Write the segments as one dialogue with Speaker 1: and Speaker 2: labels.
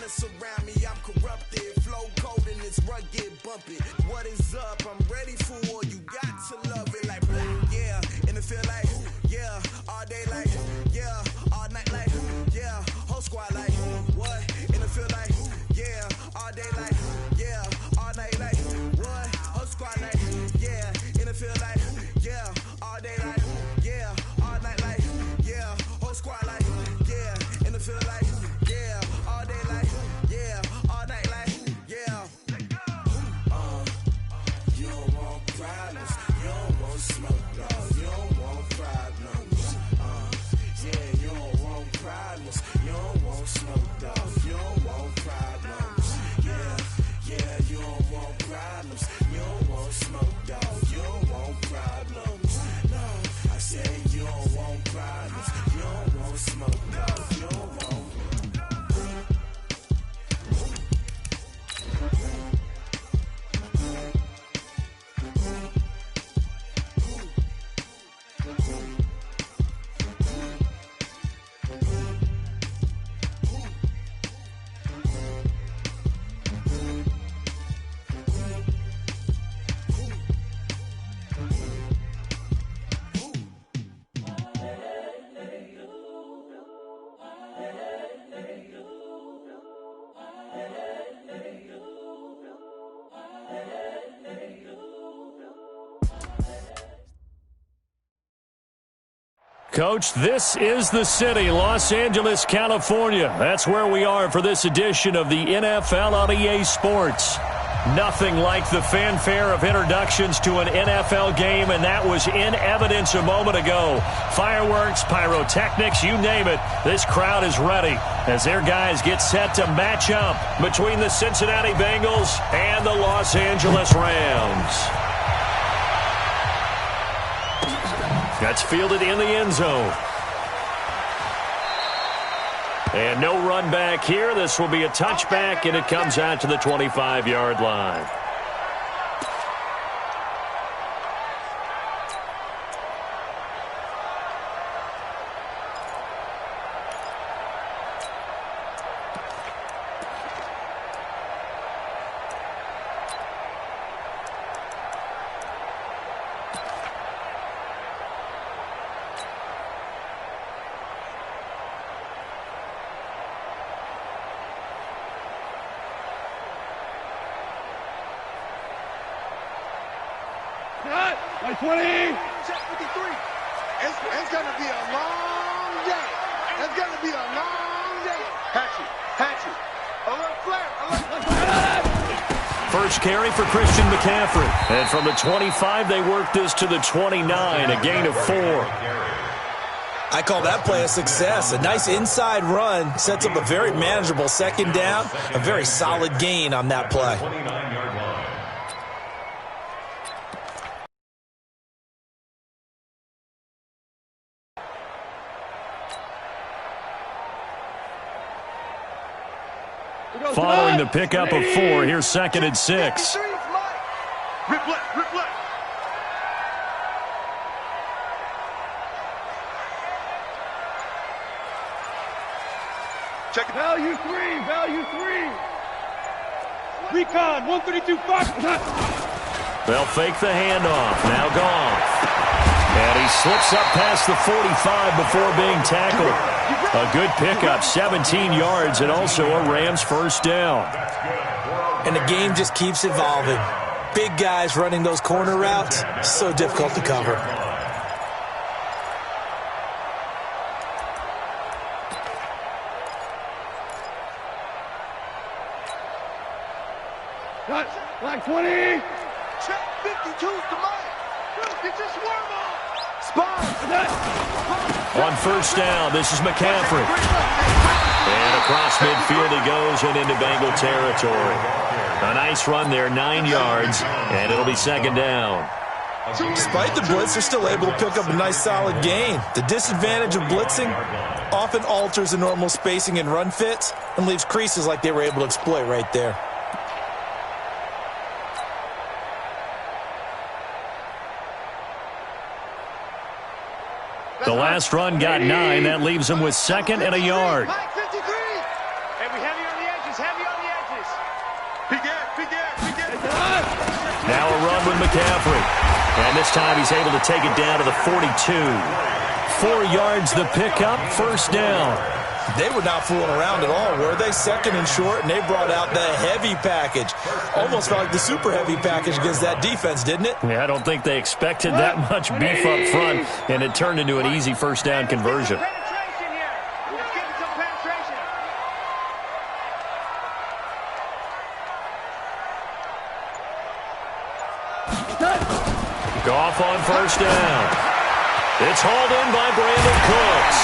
Speaker 1: surround me, I'm corrupted. Flow cold and it's rugged, bumpy. What is up? I'm ready for war. You got to love it like, yeah. And it feel like, yeah. All day like, yeah. All night like, yeah. Whole squad like, what? And it feel like, yeah. All day like, yeah. All night like, what? Whole squad like, yeah. And it feel like, yeah. All day like, yeah. All night like, yeah. Whole squad like, yeah. And it feel like, yeah. All day like, yeah. All night like, yeah. You don't want problems. You don't want smoke, dog. You don't want problems. Yeah, you don't want problems. You don't want smoke, dog. You don't want problems. Yeah, you don't want problems. You don't want smoke, dog. You don't want problems. No, I said you don't want problems. You don't want smoke, dog. You don't want.
Speaker 2: Coach, this is the city, Los Angeles, California. That's where we are for this edition of the NFL on EA Sports. Nothing like the fanfare of introductions to an NFL game, and that was in evidence a moment ago. Fireworks, pyrotechnics, you name it. This crowd is ready as their guys get set to match up between the Cincinnati Bengals and the Los Angeles Rams. That's fielded in the end zone. And no run back here. This will be a touchback, and it comes out to the 25-yard line.
Speaker 3: Like 20. Check 53. It's going to be a long day. It's going to be a long day. Hatchet. A little flare.
Speaker 2: First carry for Christian McCaffrey. And from the 25, they work this to the 29, a gain of 4.
Speaker 4: I call that play a success. A nice inside run sets up a very manageable second down. A very solid gain on that play.
Speaker 2: Following the pickup of 4, here's 2nd and 6.
Speaker 3: Rip left. Check it. Value 3. Recon, 132, 5.
Speaker 2: They'll fake the handoff. Now Goff. And he slips up past the 45 before being tackled. A good pickup, 17 yards, and also a Rams first down.
Speaker 4: And the game just keeps evolving. Big guys running those corner routes, so difficult to cover.
Speaker 3: Like 20. Check 52's to Mike. It's just warm up.
Speaker 2: On first down, this is McCaffrey. And across midfield he goes and into Bengal territory. A nice run there, 9 yards, and it'll be 2nd down.
Speaker 4: Despite the blitz, they're still able to pick up a nice solid gain. The disadvantage of blitzing often alters the normal spacing and run fits and leaves creases like they were able to exploit right there.
Speaker 2: The last run got 9. That leaves him with 2nd and a yard.
Speaker 3: And we have you on the edge. He's heavy on the edges.
Speaker 2: Now a run with McCaffrey. And this time he's able to take it down to the 42. 4 yards the pickup, first down.
Speaker 4: They were not fooling around at all, were they? Second and short, and they brought out the heavy package. Almost felt like the super heavy package against that defense, didn't it?
Speaker 2: Yeah, I don't think they expected that much beef up front, and it turned into an easy first down conversion.
Speaker 3: Penetration here. Let's get some penetration.
Speaker 2: Goff on first down. It's hauled in by Brandon Cooks.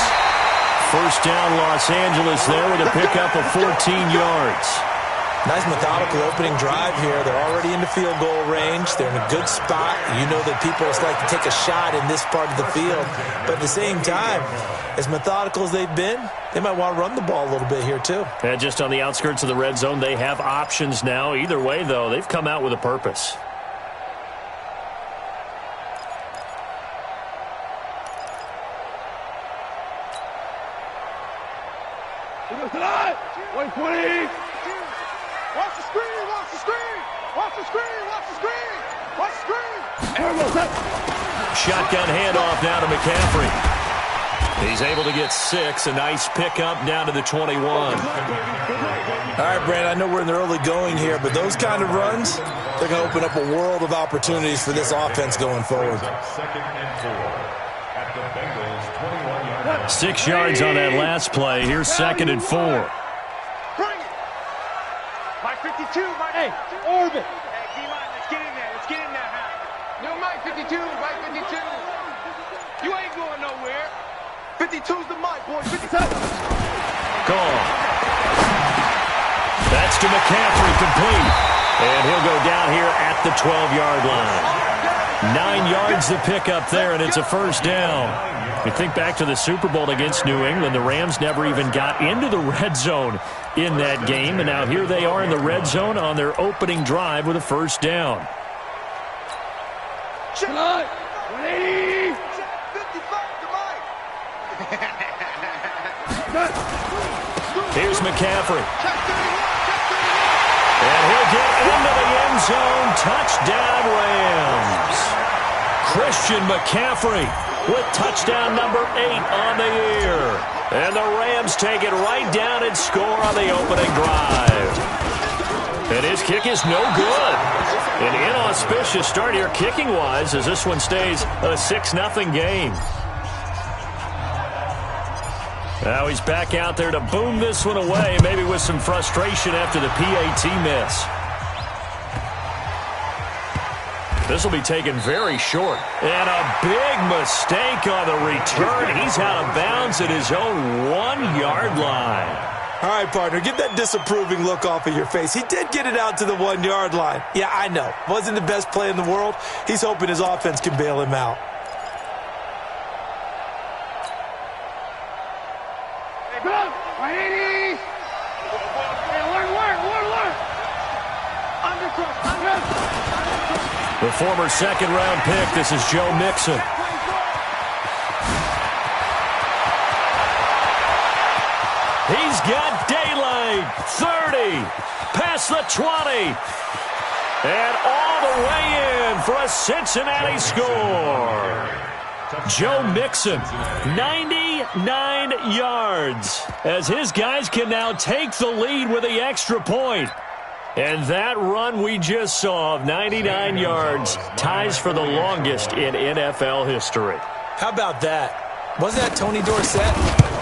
Speaker 2: First down, Los Angeles there with a pickup of 14 yards.
Speaker 4: Nice methodical opening drive here. They're already in the field goal range. They're in a good spot. You know that people just like to take a shot in this part of the field. But at the same time, as methodical as they've been, they might want to run the ball a little bit here too.
Speaker 2: And just on the outskirts of the red zone, they have options now. Either way, though, they've come out with a purpose.
Speaker 3: Watch the screen, watch the screen, watch the screen, watch the screen, watch the screen.
Speaker 2: Shotgun handoff now to McCaffrey. He's able to get 6. A nice pickup down to the 21.
Speaker 4: All right, Brandon, I know we're in the early going here, but those kind of runs, they're going to open up a world of opportunities for this offense going forward.
Speaker 2: 6 yards on that last play. Here's 2nd and 4.
Speaker 3: Bring it. Mike 52, Mike. Hey, orbit. Hey, D-line, let's get in there. Let's get in there, huh? No, Mike 52, Mike 52. You ain't going nowhere. 52's the Mike, boy. 52.
Speaker 2: Gone. That's to McCaffrey, complete. And he'll go down here at the 12-yard line. 9 yards to pick up there, and it's a first down. You think back to the Super Bowl against New England, the Rams never even got into the red zone in that game, and now here they are in the red zone on their opening drive with a first down.
Speaker 3: Shot. 180. 55 to Mike.
Speaker 2: Here's McCaffrey. And he'll get into the end zone. Touchdown, Rams. Christian McCaffrey with touchdown number 8 on the year. And the Rams take it right down and score on the opening drive. And his kick is no good. An inauspicious start here kicking-wise as this one stays a 6-0 game. Now he's back out there to boom this one away, maybe with some frustration after the PAT miss. This will be taken very short. And a big mistake on the return. He's out of bounds at his own 1-yard line.
Speaker 4: All right, partner, get that disapproving look off of your face. He did get it out to the 1-yard line. Yeah, I know. Wasn't the best play in the world. He's hoping his offense can bail him out.
Speaker 2: The former second-round pick, this is Joe Mixon. He's got daylight. 30, past the 20, and all the way in for a Cincinnati score. Joe Mixon, 99 yards, as his guys can now take the lead with the extra point. And that run we just saw of 99 yards ties for the longest in NFL history.
Speaker 4: How about that? Wasn't that Tony Dorsett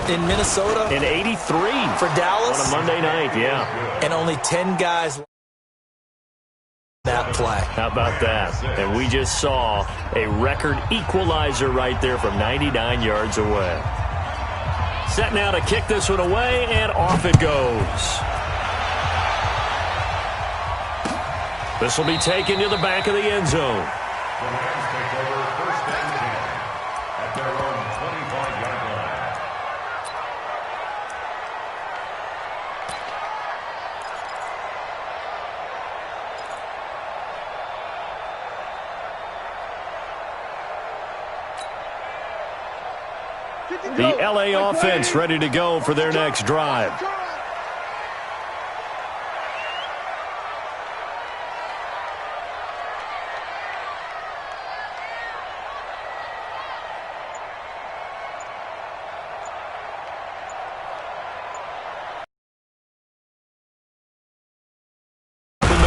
Speaker 4: in Minnesota?
Speaker 2: In 83.
Speaker 4: For Dallas?
Speaker 2: On a Monday night, yeah.
Speaker 4: And only 10 guys that play.
Speaker 2: How about that? And we just saw a record equalizer right there from 99 yards away. Set now to kick this one away, and off it goes. This will be taken to the back of the end zone.
Speaker 5: The Rams take over first and 10 at their own 25-yard
Speaker 2: line. The LA offense ready to go for their next drive.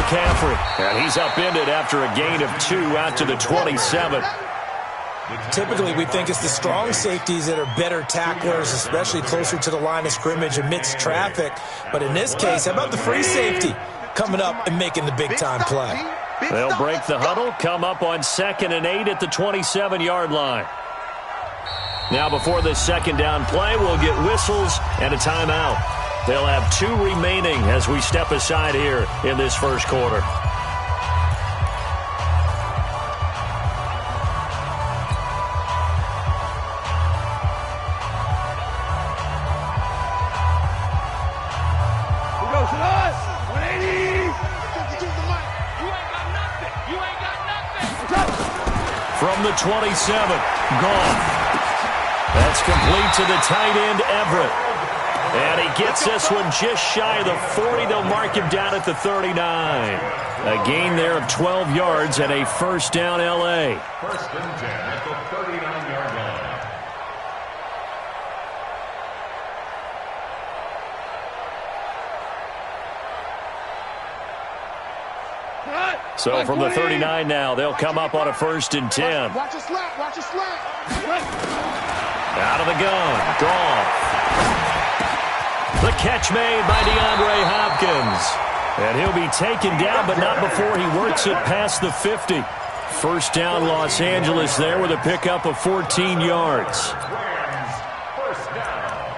Speaker 2: McCaffrey. And he's upended after a gain of 2 out to the 27.
Speaker 4: Typically, we think it's the strong safeties that are better tacklers, especially closer to the line of scrimmage amidst traffic. But in this case, how about the free safety coming up and making the big-time play?
Speaker 2: They'll break the huddle, come up on 2nd and 8 at the 27-yard line. Now, before this second down play, we'll get whistles and a timeout. They'll have 2 remaining as we step aside here in this first quarter. From the 27, gone. That's complete to the tight end, Everett. And he gets this one just shy of the 40. They'll mark him down at the 39. A gain there of 12 yards and a first down, L.A.
Speaker 5: First and 10 at the 39-yard line.
Speaker 2: So from the 39 now, they'll come up on a 1st and 10.
Speaker 3: Watch a slant, watch a slant.
Speaker 2: Out of the gun, Goff. The catch made by DeAndre Hopkins. And he'll be taken down, but not before he works it past the 50. First down, Los Angeles there with a pickup of 14 yards.
Speaker 5: First down.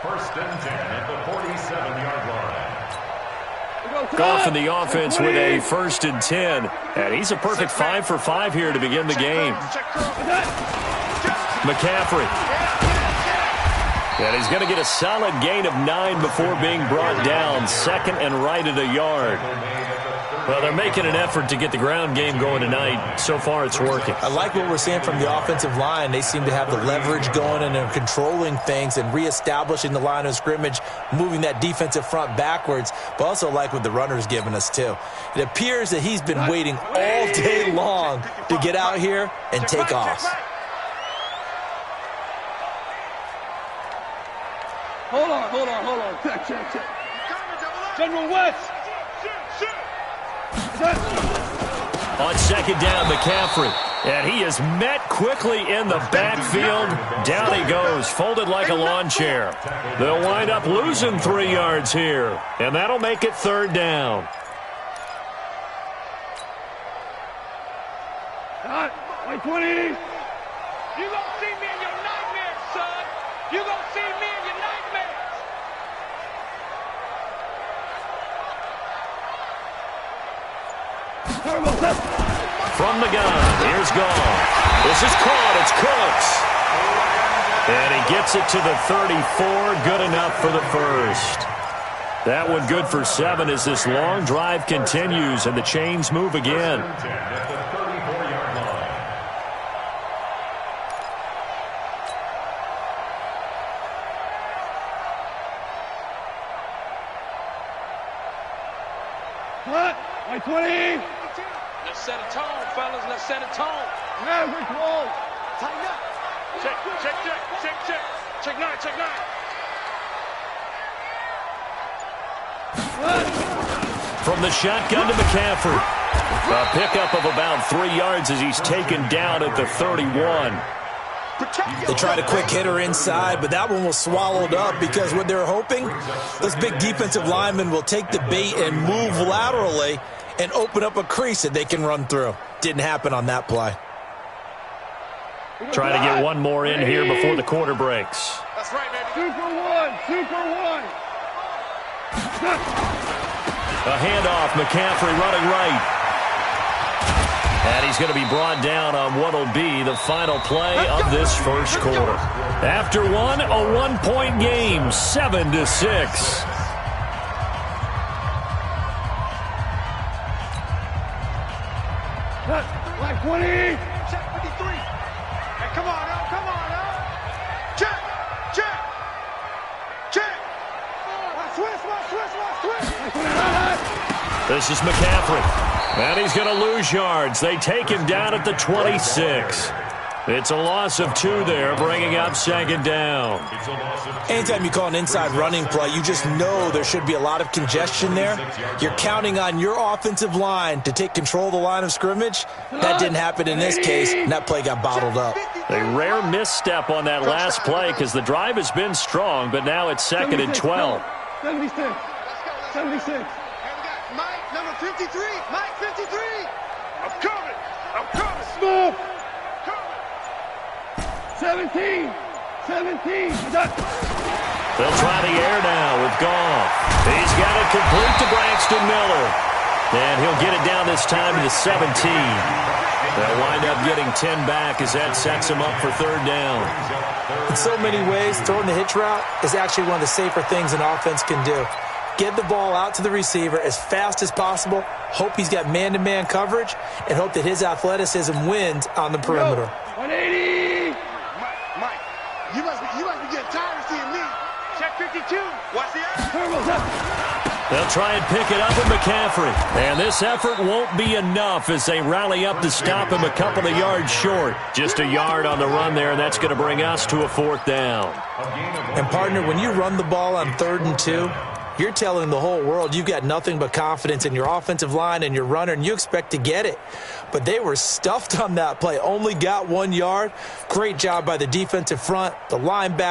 Speaker 5: First and 10 at the 47-yard line.
Speaker 2: Goff in the offense with a 1st and 10. And he's a perfect 5 for 5 here to begin the game. McCaffrey. And he's going to get a solid gain of 9 before being brought down. 2nd and right at a yard. Well, they're making an effort to get the ground game going tonight. So far, it's working.
Speaker 4: I like what we're seeing from the offensive line. They seem to have the leverage going, and they're controlling things and reestablishing the line of scrimmage, moving that defensive front backwards, but also like what the runner's giving us, too. It appears that he's been waiting all day long to get out here and take off.
Speaker 3: Hold on. Check. General West.
Speaker 2: On 2nd down, McCaffrey. And he is met quickly in the backfield. Down he goes, folded like a lawn chair. They'll wind up losing 3 yards here. And that'll make it 3rd down.
Speaker 3: Like 20. You gonna see me in your nightmares, son. You gonna see me in your nightmares.
Speaker 2: From the gun, here's Goff. This is caught, it's Cooks. And he gets it to the 34, good enough for the first. That one good for 7 as this long drive continues and the chains move again.
Speaker 3: Like 20. Let's set a tone, fellas. Let's set a tone. Yeah, we're close. Tighten up. Check. Check 9.
Speaker 2: From the shotgun to McCaffrey. A pickup of about 3 yards as he's taken down at the 31.
Speaker 4: They tried a quick hitter inside, but that one was swallowed up because what they're hoping, those big defensive linemen will take the bait and move laterally and open up a crease that they can run through. Didn't happen on that play.
Speaker 2: Trying to get one more in here before the quarter breaks.
Speaker 3: That's right, baby. Super one.
Speaker 2: A handoff, McCaffrey running right. And he's going to be brought down on what will be the final play of this first quarter. After one, a 1-point game, 7-6.
Speaker 3: Like 20. Check 53. Hey, come on now. Check. Watch switch.
Speaker 2: This is McCaffrey. And he's going to lose yards. They take him down at the 26. It's a loss of 2 there, bringing up second down.
Speaker 4: Anytime you call an inside running play, you just know there should be a lot of congestion there. You're counting on your offensive line to take control of the line of scrimmage. That didn't happen in this case, and that play got bottled up.
Speaker 2: A rare misstep on that last play because the drive has been strong, but now it's 2nd and 12.
Speaker 3: 76. 76. And we got Mike, number 53. Mike, 53. I'm coming. I'm coming. Smooth. 17. 17.
Speaker 2: They'll try the air now with Goff. He's got it complete to Braxton Miller. And he'll get it down this time to the 17. They'll wind up getting 10 back as that sets him up for 3rd down.
Speaker 4: In so many ways, throwing the hitch route is actually one of the safer things an offense can do. Get the ball out to the receiver as fast as possible, hope he's got man-to-man coverage, and hope that his athleticism wins on the perimeter.
Speaker 3: 180. Mike, you must be getting tired of seeing me. Check 52. Watch the action.
Speaker 2: They'll try and pick it up with McCaffrey. And this effort won't be enough as they rally up to stop him a couple of yards short. Just a yard on the run there, and that's going to bring us to a 4th down.
Speaker 4: And, partner, when you run the ball on 3rd and 2, you're telling the whole world you've got nothing but confidence in your offensive line and your runner, and you expect to get it. But they were stuffed on that play, only got 1 yard. Great job by the defensive front, the linebacker.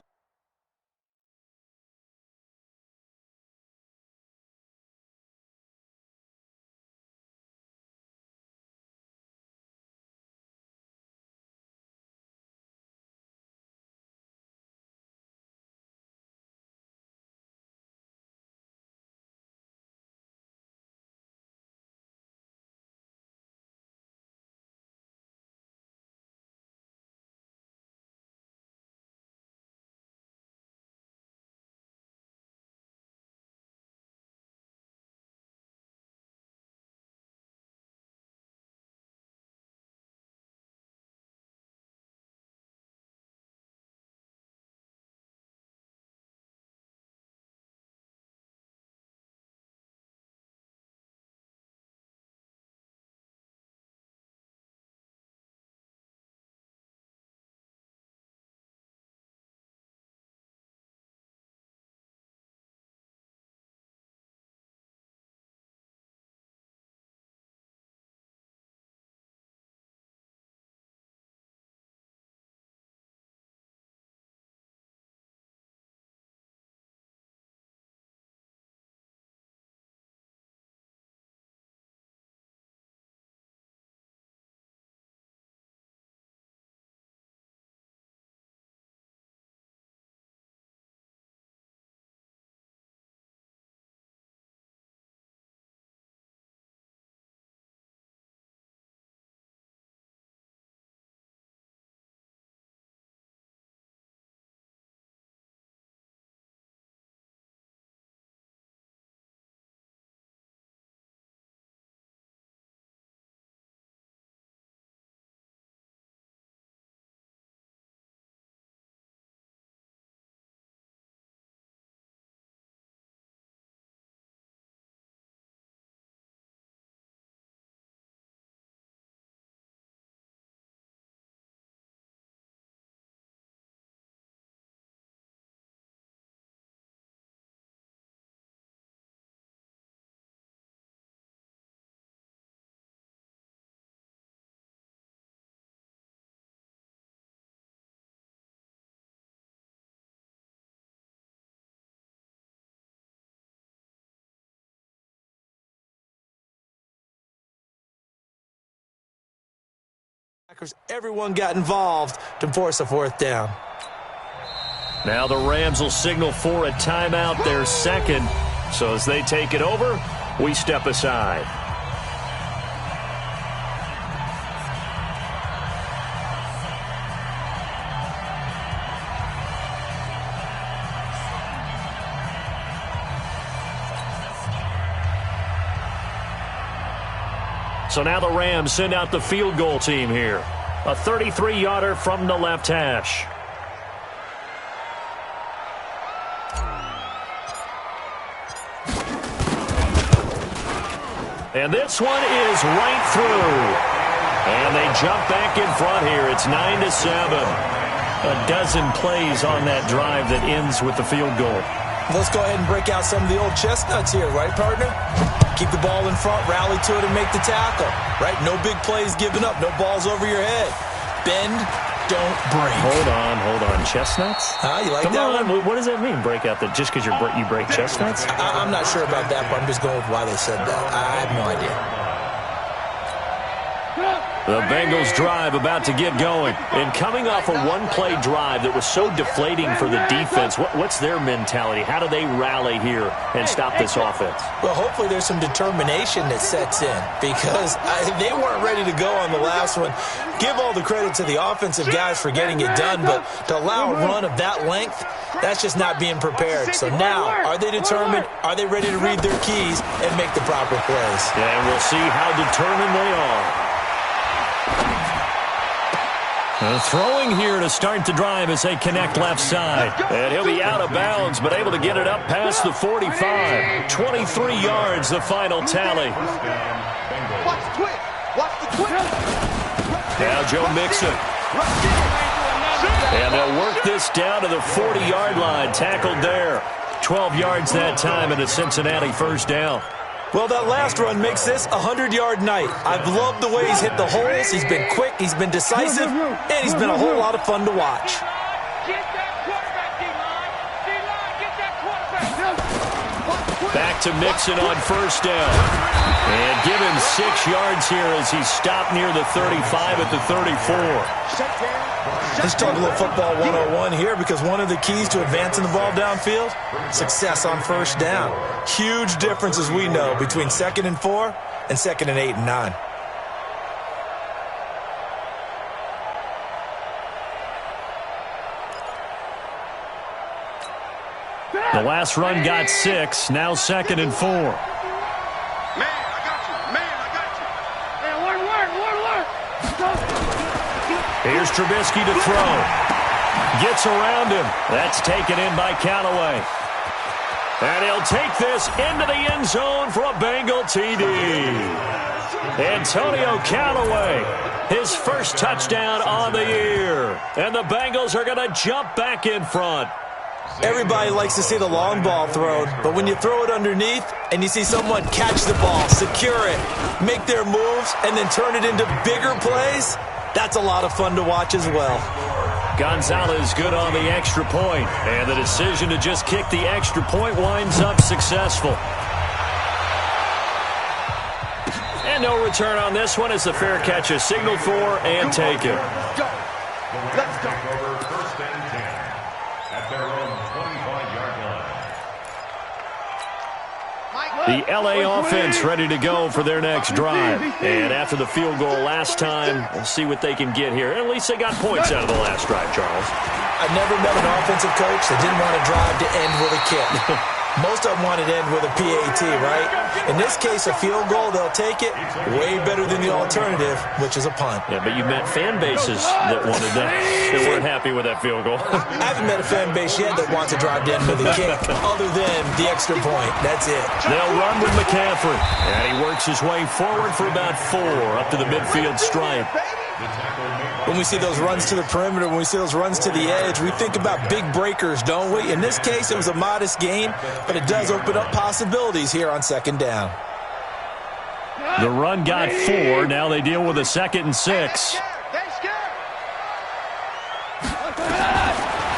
Speaker 4: Everyone got involved to force a 4th down.
Speaker 2: Now the Rams will signal for a timeout, their 2nd. So as they take it over, we step aside. So now the Rams send out the field goal team here. A 33-yarder from the left hash. And this one is right through. And they jump back in front here. It's 9-7. A dozen plays on that drive that ends with the field goal.
Speaker 4: Let's go ahead and break out some of the old chestnuts here, right, partner? Keep the ball in front, rally to it, and make the tackle, right? No big plays given up, no balls over your head. Bend, don't break.
Speaker 2: Hold on. Chestnuts?
Speaker 4: You like
Speaker 2: Come
Speaker 4: that
Speaker 2: on.
Speaker 4: one?
Speaker 2: What does that mean, break out? Just because you break chestnuts?
Speaker 4: I'm not sure about that, but I'm just going with why they said that. I have no idea.
Speaker 2: The Bengals drive about to get going. And coming off a one-play drive that was so deflating for the defense, what's their mentality? How do they rally here and stop this offense?
Speaker 4: Well, hopefully there's some determination that sets in because they weren't ready to go on the last one. Give all the credit to the offensive guys for getting it done, but to allow a run of that length, that's just not being prepared. So now, are they determined? Are they ready to read their keys and make the proper plays?
Speaker 2: And we'll see how determined they are. Throwing here to start the drive as they connect left side. And he'll be out of bounds, but able to get it up past the 45. 23 yards, the final tally.
Speaker 3: Watch the twist. Watch the twist.
Speaker 2: Now Joe Mixon. And they'll work this down to the 40-yard line. Tackled there. 12 yards that time and a Cincinnati first down.
Speaker 4: Well, that last run makes this a 100-yard night. I've loved the way he's hit the holes. He's been quick, he's been decisive, and he's been a whole lot of fun to watch.
Speaker 3: Get that quarterback, D-line. D-line, get that quarterback.
Speaker 2: Back to Mixon on first down. And give him 6 yards here as he's stopped near the 35 at the 34.
Speaker 4: Let's talk a little football 101 here because one of the keys to advancing the ball downfield, success on first down. Huge difference, as we know, between 2nd and 4 and 2nd and 8 and 9.
Speaker 2: The last run got 6, now 2nd and 4.
Speaker 3: Man, I got you. Man, I got you. Man, work.
Speaker 2: Here's Trubisky to throw. Gets around him. That's taken in by Callaway. And he'll take this into the end zone for a Bengal TD. Antonio Callaway, his first touchdown on the year. And the Bengals are going to jump back in front.
Speaker 4: Everybody likes to see the long ball thrown, but when you throw it underneath and you see someone catch the ball, secure it, make their moves, and then turn it into bigger plays, that's a lot of fun to watch as well.
Speaker 2: Gonzalez good on the extra point, and the decision to just kick the extra point winds up successful. And no return on this one as the fair catch is signaled for and taken.
Speaker 3: Let's go.
Speaker 5: Over first and 10 at their own 25-yard line.
Speaker 2: The L.A. offense ready to go for their next drive. And after the field goal last time, we'll see what they can get here. At least they got points out of the last drive, Charles.
Speaker 4: I've never met an offensive coach that didn't want to drive to end with a kick. Most of them wanted to end with a PAT, right? In this case, a field goal, they'll take it. Way better than the alternative, which is a punt.
Speaker 2: Yeah, but you met fan bases that wanted that, that weren't happy with that field goal.
Speaker 4: I haven't met a fan base yet that wants to drive to end with a kick, other than the extra point. That's it.
Speaker 2: They'll run with McCaffrey. And he works his way forward for about 4 up to the midfield stripe.
Speaker 4: When we see those runs to the perimeter, when we see those runs to the edge, we think about big breakers, don't we? In this case, it was a modest gain, but it does open up possibilities here on second down.
Speaker 2: The run got 4. Now they deal with a 2nd and 6.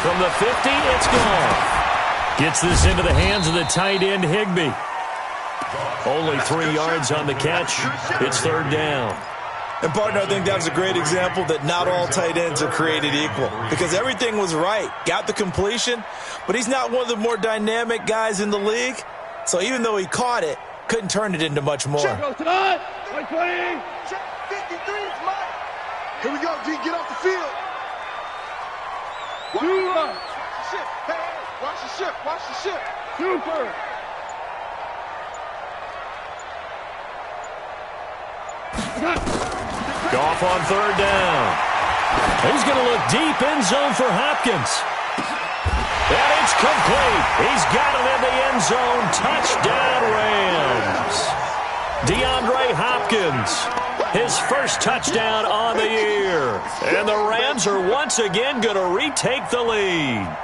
Speaker 2: From the 50, it's gone. Gets this into the hands of the tight end, Higbee. Only 3 yards on the catch. It's 3rd down.
Speaker 4: And, partner, I think that was a great example that not all tight ends are created equal because everything was right. Got the completion, but he's not one of the more dynamic guys in the league. So even though he caught it, couldn't turn it into much more.
Speaker 3: Check goes tonight. 20. Check 53 is mine. Here we go, G. Get off the field. Watch the ship. Hey, watch the ship. Watch the ship. Super.
Speaker 2: Goff on 3rd down. He's going to look deep end zone for Hopkins. And it's complete. He's got it in the end zone. Touchdown, Rams. DeAndre Hopkins Hopkins. His first touchdown on the year. And the Rams are once again going to retake the lead.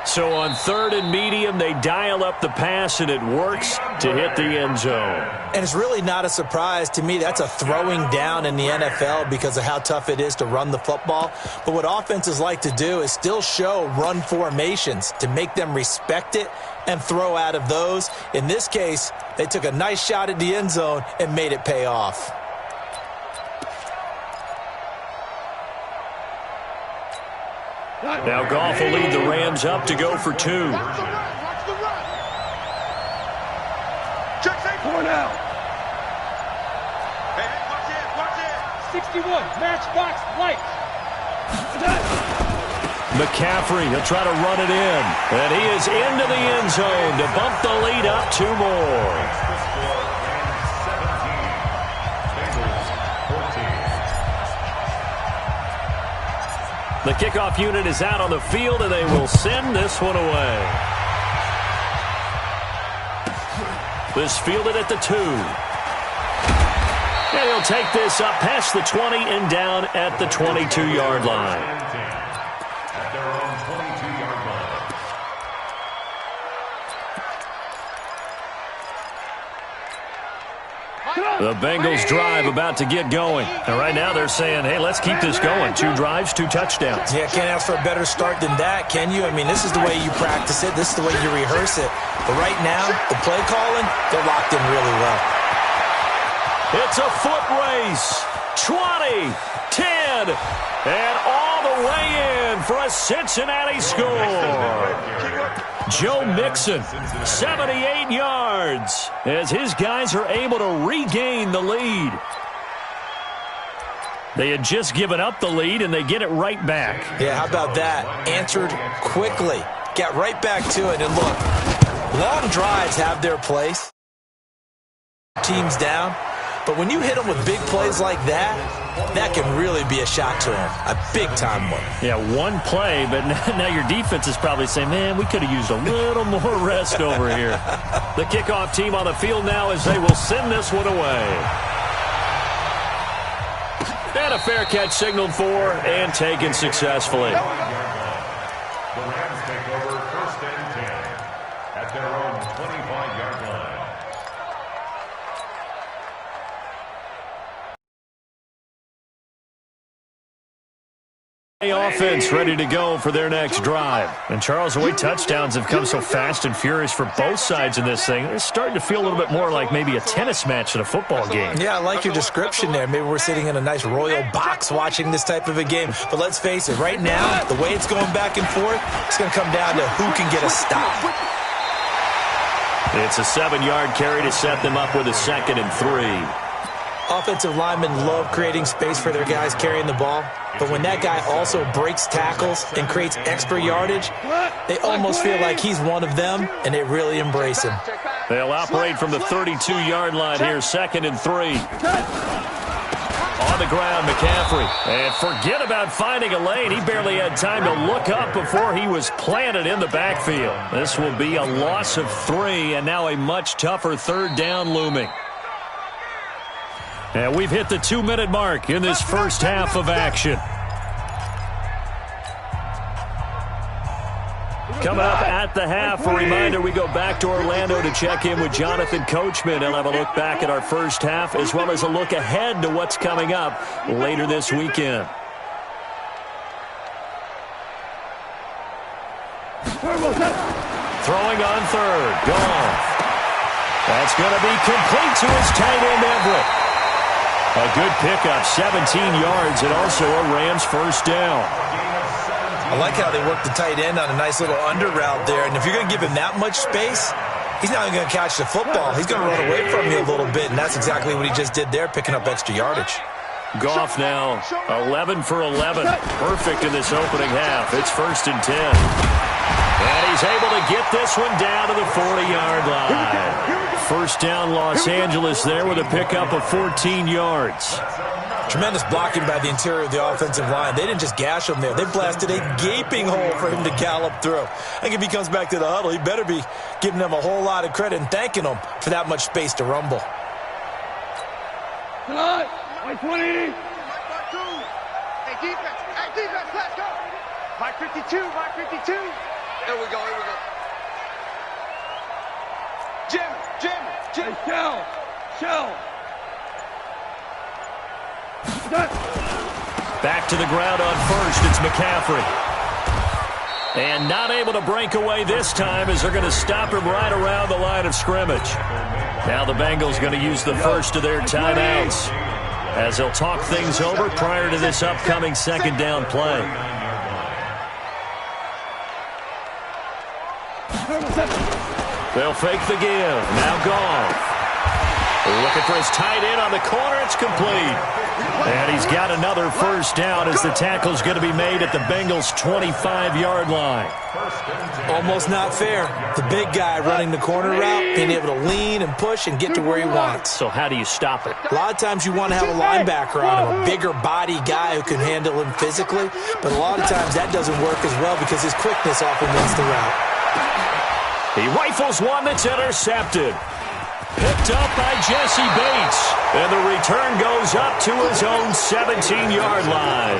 Speaker 2: So on 3rd and medium, they dial up the pass, and it works to hit the end zone.
Speaker 4: And it's really not a surprise to me. That's a throwing down in the NFL because of how tough it is to run the football. But what offenses like to do is still show run formations to make them respect it and throw out of those. In this case, they took a nice shot at the end zone and made it pay off.
Speaker 2: Now Goff will lead the Rams up to go for 2.
Speaker 3: Watch the run. Watch the run. Check safe. Going out. Hey, watch it. Watch it. 61. Matchbox light.
Speaker 2: McCaffrey, he'll try to run it in. And he is into the end zone to bump the lead up 2 more. The kickoff unit is out on the field, and they will send this one away. This fielded at the 2. And he'll take this up past the 20 and down at the 22-yard line.
Speaker 5: At their own 22-yard line.
Speaker 2: The Bengals drive about to get going. And right now they're saying, hey, let's keep this going. 2 drives, 2 touchdowns.
Speaker 4: Yeah, can't ask for a better start than that, can you? I mean, this is the way you practice it. This is the way you rehearse it. But right now, the play calling, they're locked in really well.
Speaker 2: It's a foot race. 20, 10, and all the way in for a Cincinnati score. Joe Mixon, 78 yards, as his guys are able to regain the lead. They had just given up the lead, and they get it right back.
Speaker 4: Yeah, how about that? Answered quickly. Got right back to it, and look, long drives have their place. Teams down. But when you hit them with big plays like that, that can really be a shot to them. A big-time one.
Speaker 2: Yeah, one play, but now your defense is probably saying, man, we could have used a little more rest over here. The kickoff team on the field now as they will send this one away. And a fair catch signaled for and taken successfully.
Speaker 5: The Rams take over 1st and 10 at their own 25-yard line.
Speaker 2: Offense ready to go for their next drive. And Charles, the way touchdowns have come so fast and furious for both sides in this thing, it's starting to feel a little bit more like maybe a tennis match than a football game.
Speaker 4: Yeah, I like your description there. Maybe we're sitting in a nice royal box watching this type of a game. But let's face it, right now, the way it's going back and forth, it's going to come down to who can get a stop.
Speaker 2: It's a 7-yard carry to set them up with a 2nd and 3.
Speaker 4: Offensive linemen love creating space for their guys carrying the ball. But when that guy also breaks tackles and creates extra yardage, they almost feel like he's one of them, and they really embrace him.
Speaker 2: They'll operate from the 32-yard line here, 2nd and 3. On the ground, McCaffrey. And forget about finding a lane. He barely had time to look up before he was planted in the backfield. This will be a loss of 3, and now a much tougher 3rd down looming. And we've hit the 2-minute mark in this first half of action. Coming up at the half, a reminder, we go back to Orlando to check in with Jonathan Coachman. He'll have a look back at our first half as well as a look ahead to what's coming up later this weekend. Throwing on 3rd. Goff. That's going to be complete to his tight end, Everett. A good pickup, 17 yards, and also a Rams first down.
Speaker 4: I like how they work the tight end on a nice little under route there. And if you're going to give him that much space, he's not even going to catch the football. He's going to run away from you a little bit, and that's exactly what he just did there, picking up extra yardage.
Speaker 2: Goff now 11 for 11. Perfect in this opening half. It's 1st and 10. And he's able to get this one down to the 40-yard line. First down, Los Angeles there with a pickup of 14 yards.
Speaker 4: Tremendous blocking by the interior of the offensive line. They didn't just gash him there. They blasted a gaping hole for him to gallop through. I think if he comes back to the huddle, he better be giving them a whole lot of credit and thanking them for that much space to rumble.
Speaker 3: Mike 180. Hey, defense, let's go. Mike 52, Mike 52. Here we go. Jim. Hey, shell.
Speaker 2: Back to the ground on first. It's McCaffrey. And not able to break away this time as they're going to stop him right around the line of scrimmage. Now the Bengals going to use the first of their timeouts as they'll talk things over prior to this upcoming second down play. They'll fake the give. Now Goff. Looking for his tight end on the corner. It's complete. And he's got another first down as the tackle's going to be made at the Bengals' 25-yard line.
Speaker 4: Almost not fair. The big guy running the corner route, being able to lean and push and get to where he wants.
Speaker 2: So how do you stop it?
Speaker 4: A lot of times you want to have a linebacker on him, a bigger body guy who can handle him physically. But a lot of times that doesn't work as well because his quickness often wins the route.
Speaker 2: He rifles one that's intercepted. Picked up by Jesse Bates. And the return goes up to his own 17-yard line.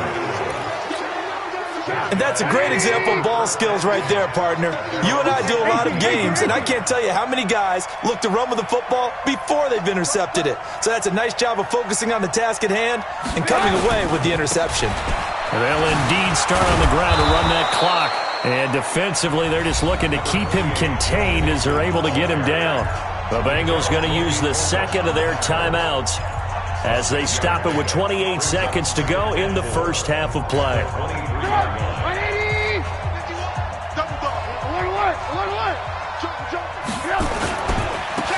Speaker 4: And that's a great example of ball skills right there, partner. You and I do a lot of games, and I can't tell you how many guys look to run with the football before they've intercepted it. So that's a nice job of focusing on the task at hand and coming away with the interception.
Speaker 2: And they'll indeed start on the ground to run that clock. And defensively, they're just looking to keep him contained as they're able to get him down. The Bengals going to use the second of their timeouts as they stop it with 28 seconds to go in the first half of play.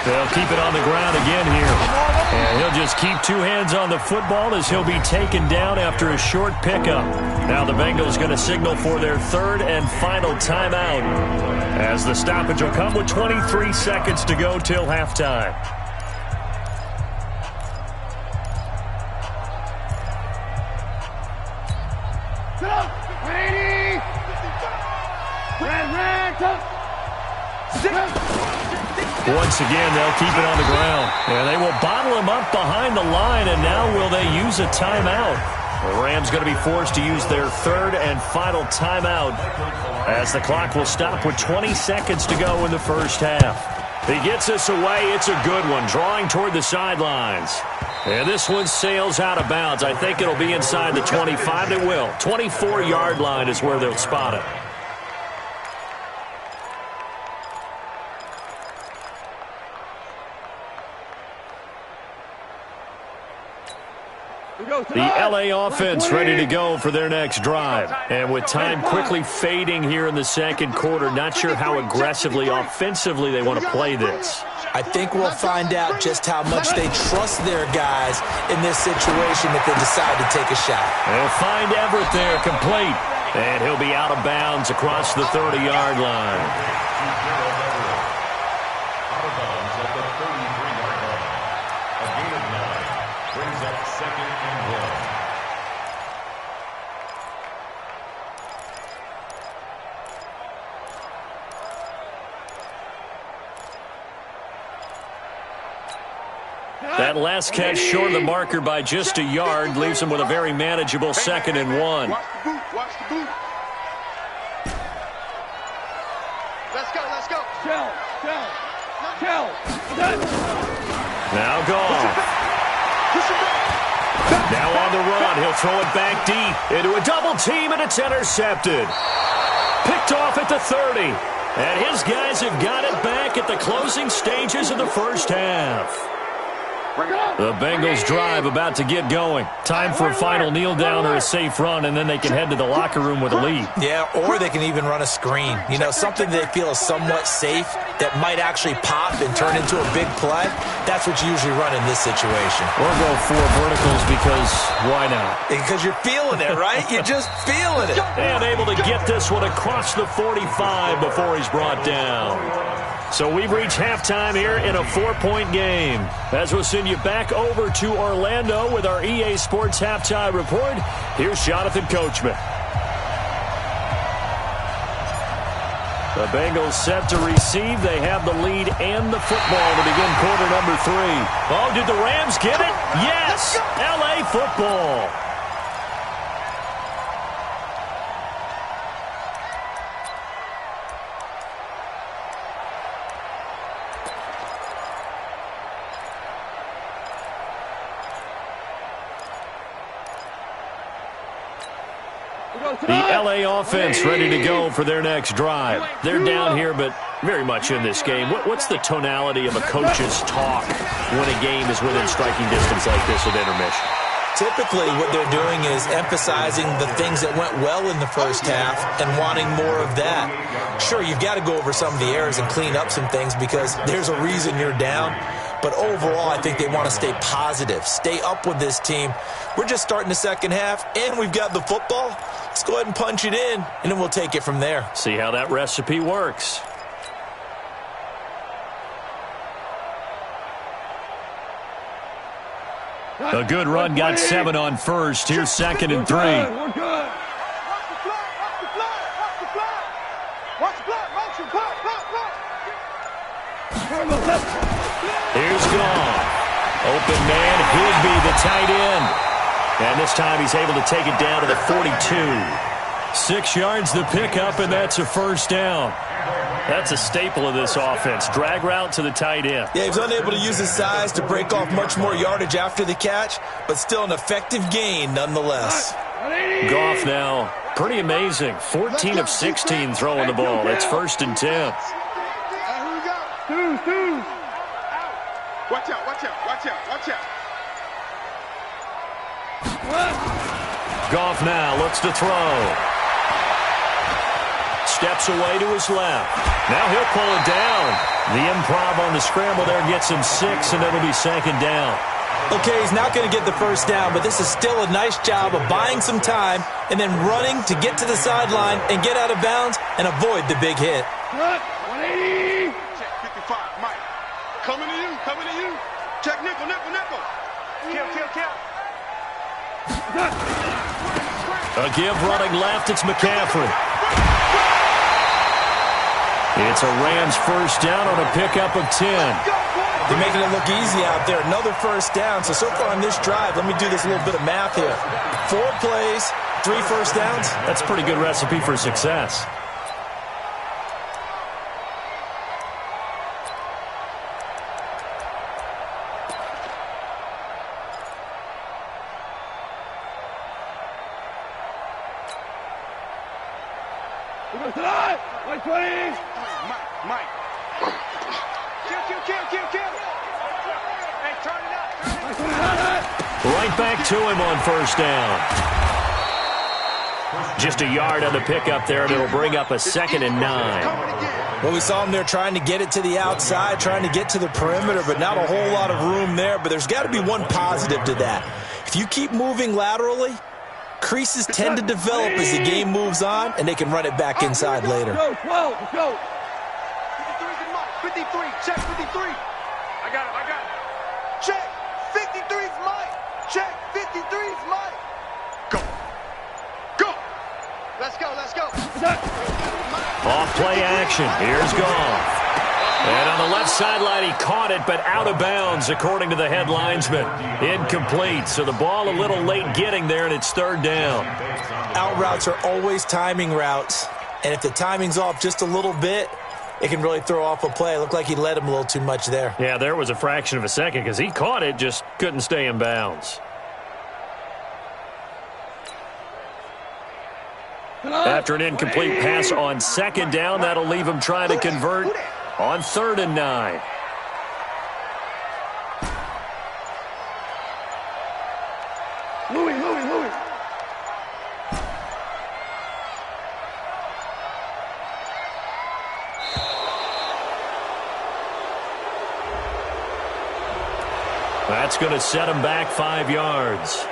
Speaker 2: They'll keep it on the ground again here. And he'll just keep two hands on the football as he'll be taken down after a short pickup. Now the Bengals going to signal for their third and final timeout as the stoppage will come with 23 seconds to go till halftime. Once again, they'll keep it on the ground. And they will bottle him up behind the line, and now will they use a timeout? The Rams going to be forced to use their third and final timeout as the clock will stop with 20 seconds to go in the first half. He gets us away. It's a good one, drawing toward the sidelines. And this one sails out of bounds. I think it'll be inside the 25. It will. 24-yard line is where they'll spot it. The LA offense ready to go for their next drive. And with time quickly fading here in the second quarter, not sure how aggressively, offensively they want to play this.
Speaker 4: I think we'll find out just how much they trust their guys in this situation if they decide to take a shot.
Speaker 2: They'll find Everett there, complete. And he'll be out of bounds across the 30-yard line. That last catch short of the marker by just a yard leaves him with a very manageable 2nd and 1.
Speaker 3: Watch the boot. Let's go. Shell.
Speaker 2: Now Goff. Now on the run. He'll throw it back deep into a double team, and it's intercepted. Picked off at the 30. And his guys have got it back at the closing stages of the first half. The Bengals drive about to get going. Time for a final kneel down or a safe run, and then they can head to the locker room with a lead.
Speaker 4: Yeah, or they can even run a screen. You know, something they feel is somewhat safe that might actually pop and turn into a big play. That's what you usually run in this situation.
Speaker 2: Or go 4 verticals because why not?
Speaker 4: Because you're feeling it, right? You're just feeling it.
Speaker 2: And able to get this one across the 45 before he's brought down. So we've reached halftime here in a 4-point game. As we'll send you back over to Orlando with our EA Sports Halftime Report, here's Jonathan Coachman. The Bengals set to receive. They have the lead and the football to begin quarter number 3. Oh, did the Rams get it? Yes! L.A. football. The L.A. offense ready to go for their next drive. They're down here, but very much in this game. What's the tonality of a coach's talk when a game is within striking distance like this at intermission?
Speaker 4: Typically, what they're doing is emphasizing the things that went well in the first half and wanting more of that. Sure, you've got to go over some of the errors and clean up some things because there's a reason you're down. But overall, I think they want to stay positive, stay up with this team. We're just starting the second half, and we've got the football. Let's go ahead and punch it in, and then we'll take it from there.
Speaker 2: See how that recipe works. A good run got 7 on first. Here's 2nd and 3.
Speaker 3: We're good. Watch the flag. Watch the flag. Watch the flag. Watch the flag. Motion. Flag.
Speaker 2: Here's Goff. Open man, Higby, the tight end. And this time he's able to take it down to the 42. 6 yards the pickup, and that's a first down. That's a staple of this offense. Drag route to the tight end.
Speaker 4: Yeah, he was unable to use his size to break off much more yardage after the catch, but still an effective gain nonetheless.
Speaker 2: Goff now, pretty amazing. 14 of 16 throwing the ball. It's 1st and 10.
Speaker 3: Here we go. Two. Watch out.
Speaker 2: Goff now looks to throw. Steps away to his left. Now he'll pull it down. The improv on the scramble there gets him 6, and it'll be 2nd down.
Speaker 4: Okay, he's not going to get the first down, but this is still a nice job of buying some time and then running to get to the sideline and get out of bounds and avoid the big hit.
Speaker 3: 180. Check 55, Mike. Coming to you. Check nickel. Kill.
Speaker 2: A give running left. It's McCaffrey. It's a Rams first down on a pickup of 10.
Speaker 4: They're making it look easy out there. Another first down. So far on this drive, let me do this little bit of math here. 4 plays, 3 first downs.
Speaker 2: That's a pretty good recipe for success.
Speaker 3: Mike. Kill. Hey, turn it up.
Speaker 2: Right back to him on first down. Just a yard on the pickup there, and it'll bring up a 2nd and 9.
Speaker 4: Well, we saw him there trying to get it to the outside, trying to get to the perimeter, but not a whole lot of room there. But there's got to be one positive to that. If you keep moving laterally, creases tend to develop as the game moves on, and they can run it back inside later.
Speaker 3: Go. 53's in Mike. 53. Check 53. I got it. Check 53's Mike. Check 53's Mike. Go. Let's go.
Speaker 2: Off play action. Here's Goff. And on the left sideline, he caught it, but out of bounds, according to the head linesman. Incomplete, so the ball a little late getting there, and it's 3rd down.
Speaker 4: Out routes are always timing routes, and if the timing's off just a little bit, it can really throw off a play. It looked like he led him a little too much there.
Speaker 2: Yeah, there was a fraction of a second because he caught it, just couldn't stay in bounds. After an incomplete pass on 2nd down, that'll leave him trying to convert on 3rd and 9.
Speaker 3: Louis.
Speaker 2: That's going to set him back 5 yards.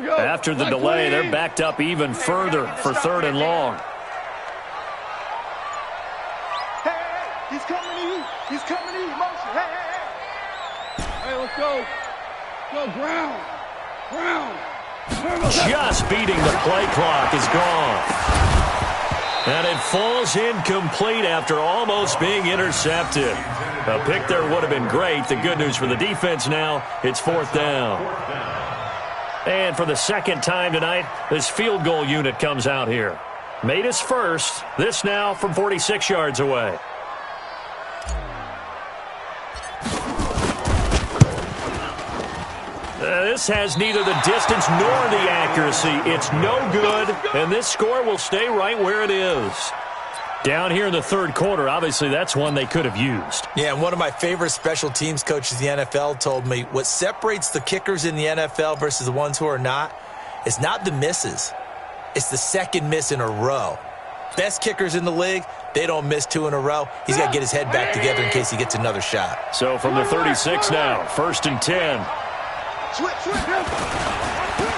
Speaker 2: After the delay, they're backed up even further for 3rd and long.
Speaker 3: Hey, he's coming to you. He's coming to you. Motion. Hey. Hey, let's go. Go, ground.
Speaker 2: Just beating the play clock is gone. And it falls incomplete after almost being intercepted. A pick there would have been great. The good news for the defense now, it's 4th down. And for the second time tonight, this field goal unit comes out here. Made his first. This now from 46 yards away. This has neither the distance nor the accuracy. It's no good, and this score will stay right where it is. Down here in the 3rd quarter, obviously that's one they could have used.
Speaker 4: Yeah, and one of my favorite special teams coaches in the NFL told me what separates the kickers in the NFL versus the ones who are not is not the misses. It's the second miss in a row. Best kickers in the league, they don't miss 2 in a row. He's got to get his head back together in case he gets another shot.
Speaker 2: So from the 36 now, 1st and 10.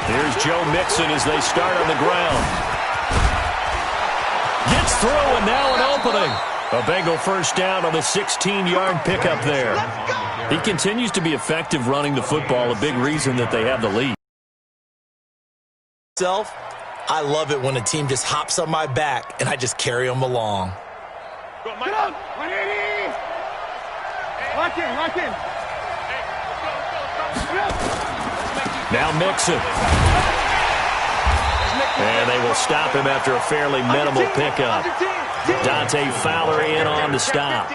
Speaker 2: Here's Joe Mixon as they start on the ground. Gets through, and now an opening. A Bengal first down on the 16-yard pickup there. He continues to be effective running the football, a big reason that they have the lead.
Speaker 4: I love it when a team just hops on my back, and I just carry them along.
Speaker 3: Get up. 180. Lock in.
Speaker 2: Now Mixon. And they will stop him after a fairly minimal pickup. Dante Fowler in on the stop.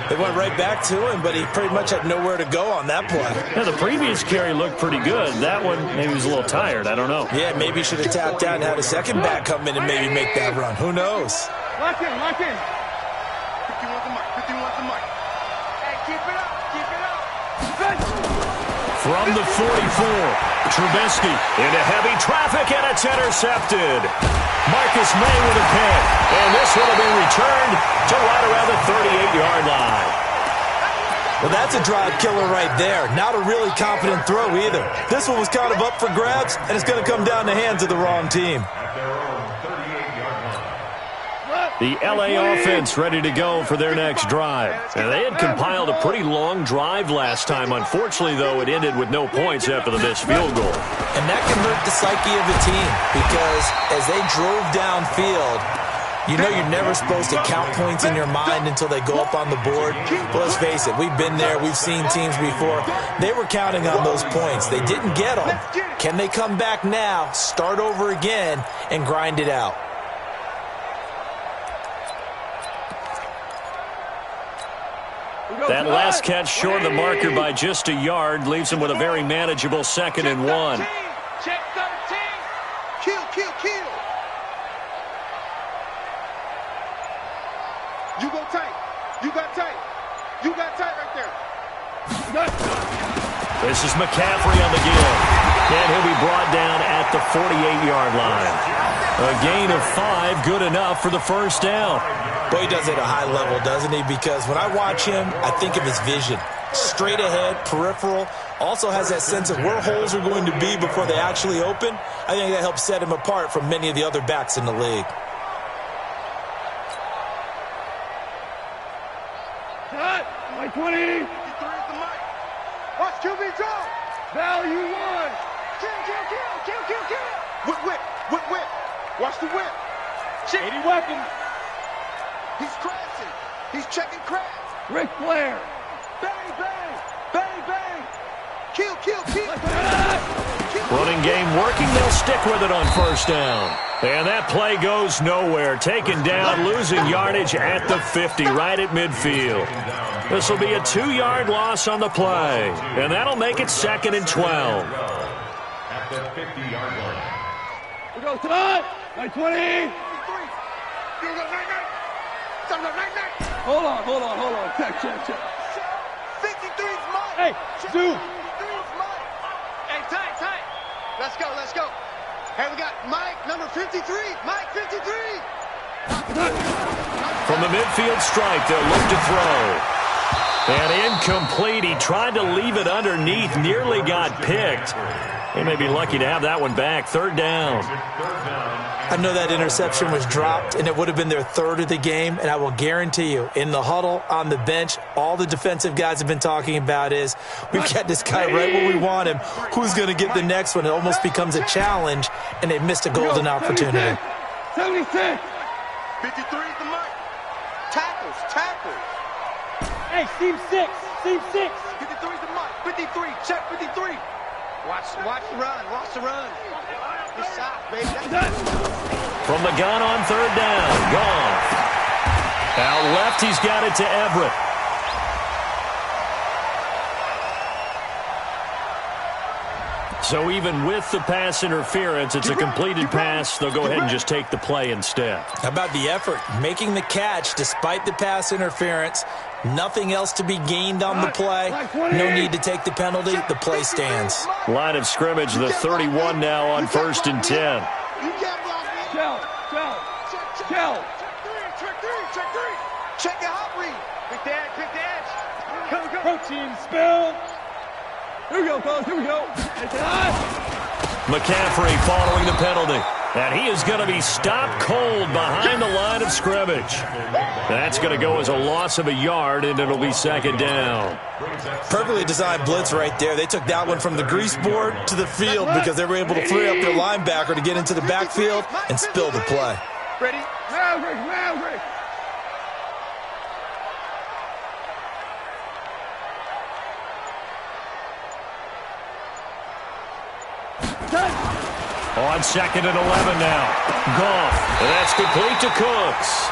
Speaker 4: They went right back to him, but he pretty much had nowhere to go on that play.
Speaker 2: Yeah, the previous carry looked pretty good. That one, maybe he was a little tired. I don't know.
Speaker 4: Yeah, maybe he should have tapped out and had a second back come in and maybe make that run. Who knows?
Speaker 3: Lock in. 51 the mark. Hey, keep it up.
Speaker 2: From the 44, Trubisky into heavy traffic, and it's intercepted. Marcus May with a pick, and this one will be returned to right around the 38-yard line.
Speaker 4: Well, that's a drive killer right there. Not a really confident throw either. This one was kind of up for grabs, and it's going to come down the hands of the wrong team.
Speaker 2: The L.A. offense ready to go for their next drive. And they had compiled a pretty long drive last time. Unfortunately, though, it ended with no points after the missed field goal.
Speaker 4: And that can hurt the psyche of the team because as they drove downfield, you know you're never supposed to count points in your mind until they go up on the board. But let's face it, we've been there. We've seen teams before. They were counting on those points. They didn't get them. Can they come back now, start over again, and grind it out?
Speaker 2: That last catch short of the marker by just a yard leaves him with a very manageable 2nd and 1.
Speaker 3: Check 13. Kill. You go tight. You got tight right there.
Speaker 2: This is McCaffrey on the give. And he'll be brought down at the 48-yard line. A gain of 5, good enough for the first down.
Speaker 4: Boy, he does it at a high level, doesn't he? Because when I watch him, I think of his vision. Straight ahead, peripheral. Also has that sense of where holes are going to be before they actually open. I think that helps set him apart from many of the other backs in the league.
Speaker 3: Cut. 20. Watch QB draw. Value 1. Kill. Whip. Watch the whip. 80 weapon. He's crashing. He's checking crash. Ric Flair. Bang. Kill.
Speaker 2: Running game working. They'll stick with it on first down. And that play goes nowhere. Taken down, losing yardage at the 50, right at midfield. This will be a 2-yard loss on the play. And that'll make it 2nd and 12.
Speaker 5: At the 50-yard line.
Speaker 3: We go time. 20. Hold on. Check. 53's mine. Hey, Stu. 53's mine. Hey, tight. Let's go. Hey, we got Mike, number 53. Mike, 53.
Speaker 2: From the midfield strike, they'll look to throw. And incomplete. He tried to leave it underneath, nearly got picked. They may be lucky to have that one back. Third down.
Speaker 4: I know that interception was dropped, and it would have been their third of the game, and I will guarantee you, in the huddle, on the bench, all the defensive guys have been talking about is, we've got this guy right where we want him. Who's going to get the next one? It almost becomes a challenge, and they've missed a golden opportunity.
Speaker 3: 76.
Speaker 1: 53 is the mark. Tackles.
Speaker 3: Hey, seam 6.
Speaker 1: 53 is the mark. 53, check 53. Watch the run. Good shot, baby.
Speaker 2: From the gun on third down. Gone. Out left, he's got it to Everett. So even with the pass interference, it's a completed pass. They'll go ahead and just take the play instead.
Speaker 4: How about the effort? Making the catch despite the pass interference. Nothing else to be gained on the play. No need to take the penalty. The play stands.
Speaker 2: Line of scrimmage, the 31 now on 1st and 10.
Speaker 3: Shell.
Speaker 1: Check your hot read. Quick dash. Go.
Speaker 3: Protein spill. Here we go, fellas. Here we go.
Speaker 2: McCaffrey following the penalty. And he is going to be stopped cold behind the line of scrimmage. That's going to go as a loss of a yard, and it'll be second down.
Speaker 4: Perfectly designed blitz right there. They took that one from the grease board to the field because they were able to free up their linebacker to get into the backfield and spill the play.
Speaker 1: Ready?
Speaker 3: Maverick.
Speaker 2: On 2nd and 11 now. Goff. And that's complete to Cooks.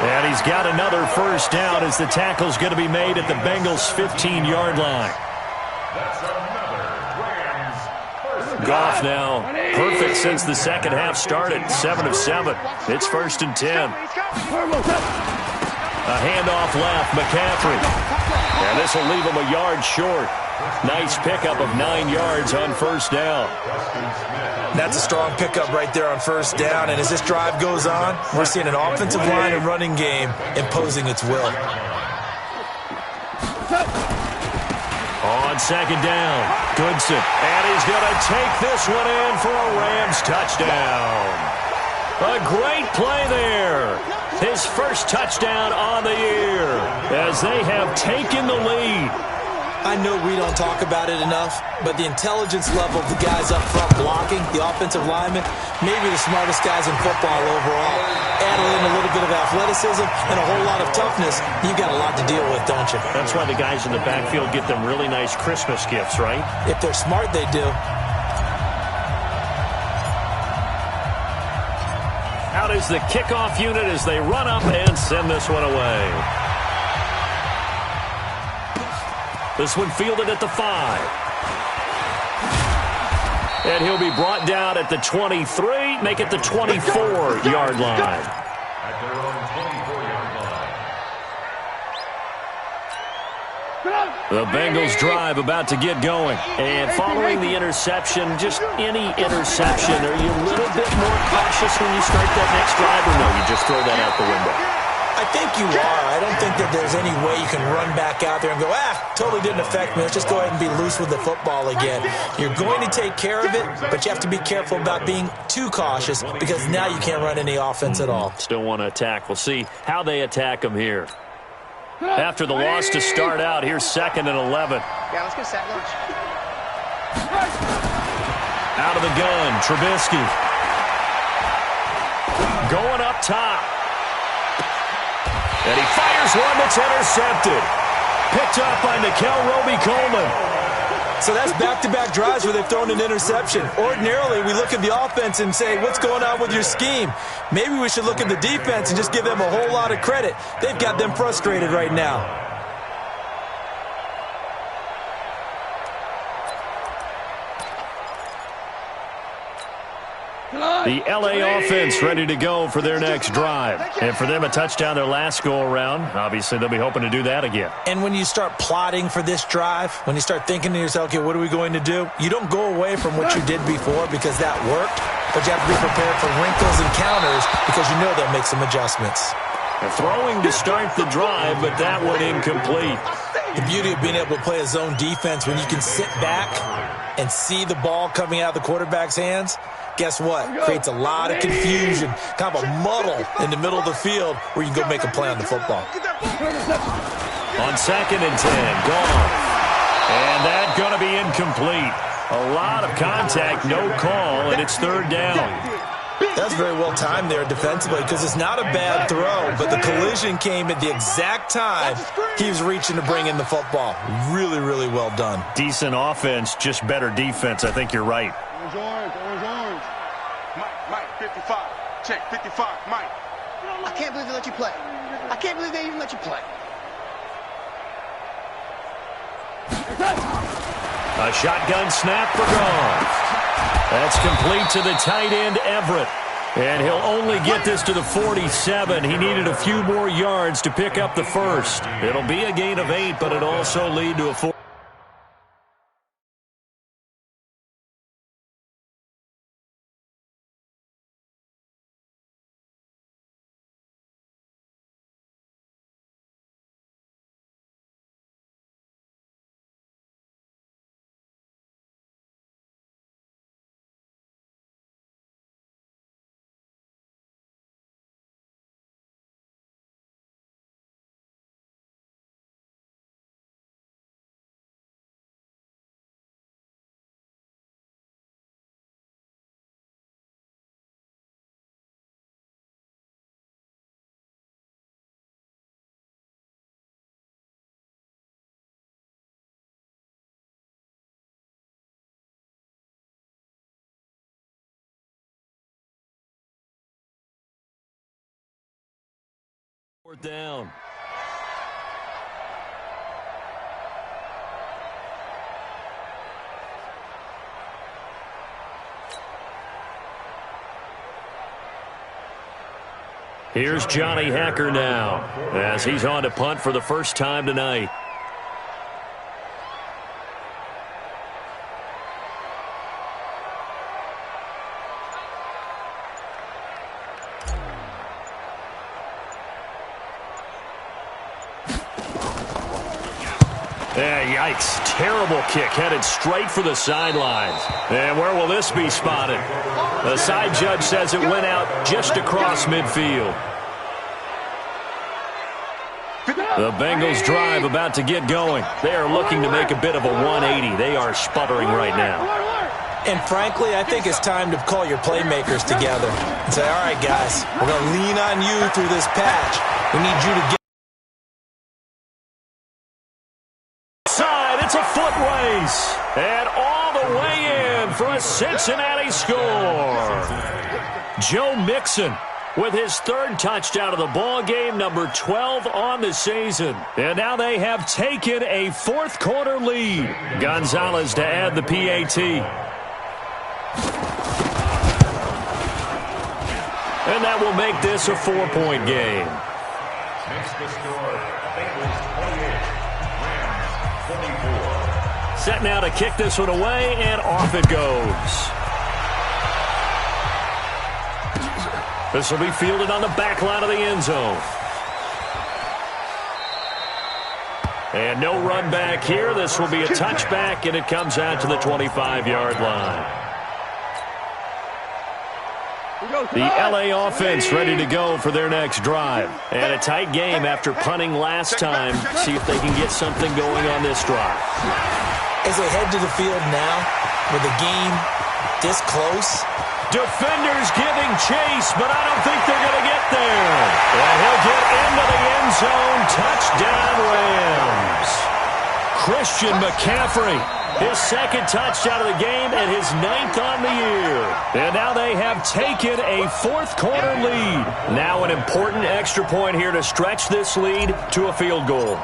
Speaker 2: And he's got another first down as the tackle's going to be made at the Bengals' 15-yard line. Goff now perfect since the second half started. 7 of 7. It's 1st and 10. A handoff left. McCaffrey. And this will leave him a yard short. Nice pickup of 9 yards on first down.
Speaker 4: That's a strong pickup right there on first down. And as this drive goes on, we're seeing an offensive line and running game imposing its will.
Speaker 2: On second down, Goodson. And he's going to take this one in for a Rams touchdown. A great play there. His first touchdown on the year as they have taken the lead.
Speaker 4: I know we don't talk about it enough, but the intelligence level of the guys up front blocking, the offensive linemen, maybe the smartest guys in football overall. Add in a little bit of athleticism and a whole lot of toughness, you've got a lot to deal with, don't you?
Speaker 2: That's why the guys in the backfield get them really nice Christmas gifts, right?
Speaker 4: If they're smart, they do.
Speaker 2: Out is the kickoff unit as they run up and send this one away. This one fielded at the 5. And he'll be brought down at the 23, make it the 24-yard line.
Speaker 5: At their own 24-yard line.
Speaker 2: The Bengals drive about to get going. And following the interception, just any interception, are you a little bit more cautious when you start that next drive, or no, you just throw that out the window?
Speaker 4: I think you are. I don't think that there's any way you can run back out there and go, totally didn't affect me. Let's just go ahead and be loose with the football again. You're going to take care of it, but you have to be careful about being too cautious because now you can't run any offense at all.
Speaker 2: Still want to attack. We'll see how they attack them here. After the loss to start out, here's 2nd and 11.
Speaker 1: Yeah, let's get sack lunch.
Speaker 2: Out of the gun, Trubisky. Going up top. And he fires one that's intercepted. Picked up by Nickel Roby-Coleman.
Speaker 4: So that's back-to-back drives where they've thrown an interception. Ordinarily, we look at the offense and say, what's going on with your scheme? Maybe we should look at the defense and just give them a whole lot of credit. They've got them frustrated right now.
Speaker 2: The L.A. offense ready to go for their next drive. And for them, a touchdown their last go-around. Obviously, they'll be hoping to do that again.
Speaker 4: And when you start plotting for this drive, when you start thinking to yourself, okay, what are we going to do? You don't go away from what you did before because that worked, but you have to be prepared for wrinkles and counters because you know they'll make some adjustments.
Speaker 2: Throwing to start the drive, but that one incomplete.
Speaker 4: The beauty of being able to play a zone defense when you can sit back and see the ball coming out of the quarterback's hands, guess what? Creates a lot of confusion, kind of a muddle in the middle of the field where you can go make a play on the football.
Speaker 2: On 2nd and 10, gone. And that's going to be incomplete. A lot of contact, no call, and it's 3rd down.
Speaker 4: That's very well timed there defensively because it's not a bad throw, but the collision came at the exact time he was reaching to bring in the football. Really, really well done.
Speaker 2: Decent offense, just better defense. I think you're right.
Speaker 3: Orange. Mike, 55. Check, 55, Mike.
Speaker 6: I can't believe they let you play. I can't believe they even let you play.
Speaker 2: A shotgun snap for Goff. That's complete to the tight end, Everett. And he'll only get this to the 47. He needed a few more yards to pick up the first. It'll be a gain of 8, but it'll also lead to a 4. Fourth down. Here's Johnny Hacker now as he's on to punt for the first time tonight. Yikes. Terrible kick headed straight for the sidelines. And where will this be spotted? The side judge says it went out just across midfield. The Bengals drive about to get going. They are looking to make a bit of a 180. They are sputtering right now.
Speaker 4: And frankly, I think it's time to call your playmakers together and say, all right, guys, we're going to lean on you through this patch. We need you to get
Speaker 2: It's a foot race, and all the way in for a Cincinnati score. Joe Mixon with his 3rd touchdown of the ball game, number 12 on the season. And now they have taken a 4th quarter lead. Gonzalez to add the PAT. And that will make this a 4-point game.
Speaker 5: Makes the score Bengals 28, Rams 24.
Speaker 2: Set now to kick this one away, and off it goes. This will be fielded on the back line of the end zone. And no run back here. This will be a touchback, and it comes out to the 25-yard line. The LA offense ready to go for their next drive. And a tight game after punting last time. See if they can get something going on this drive.
Speaker 4: as they head to the field now with the game this close.
Speaker 2: Defenders giving chase, but I don't think they're going to get there. And he'll get into the end zone. Touchdown, Rams. Christian McCaffrey, his 2nd touchdown of the game and his 9th on the year. And now they have taken a 4th quarter lead. Now an important extra point here to stretch this lead to a field goal.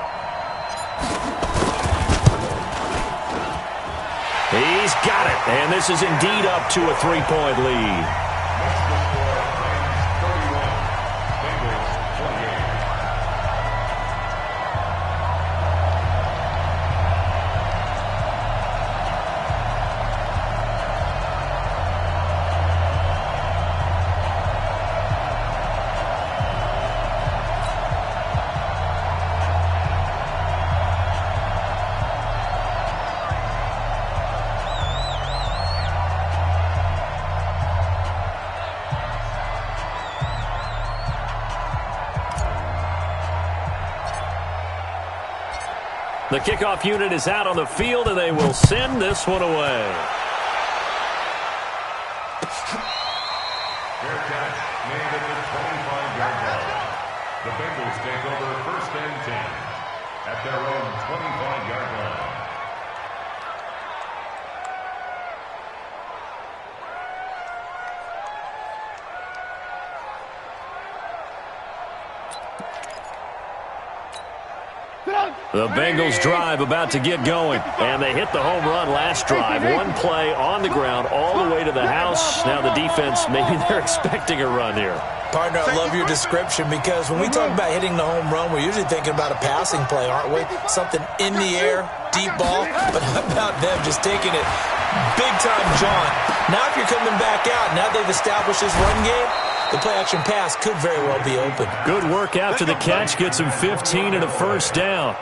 Speaker 2: He's got it, and this is indeed up to a 3-point lead. The kickoff unit is out on the field, and they will send this one away.
Speaker 5: Fair catch made at the 25-yard line. The Bengals take over 1st and 10 at their own 25-yard line.
Speaker 2: The Bengals drive about to get going, and they hit the home run last drive. One play on the ground all the way to the house. Now the defense, maybe they're expecting a run here.
Speaker 4: Partner, I love your description because when we talk about hitting the home run, we're usually thinking about a passing play, aren't we? Something in the air, deep ball, but how about them just taking it big-time jaunt? Now if you're coming back out, now they've established this run game, the play-action pass could very well be open.
Speaker 2: Good work after the catch. Gets him 15 and a first down.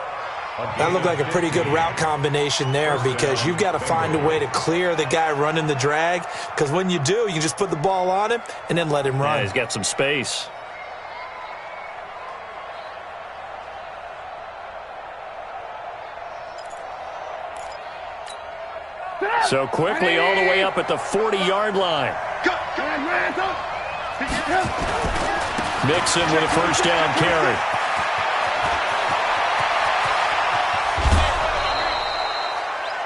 Speaker 4: That looked like a pretty good route combination there because you've got to find a way to clear the guy running the drag, because when you do, you just put the ball on him and then let him run.
Speaker 2: Yeah, he's got some space. So quickly all the way up at the 40-yard line. Mixon with a first down carry.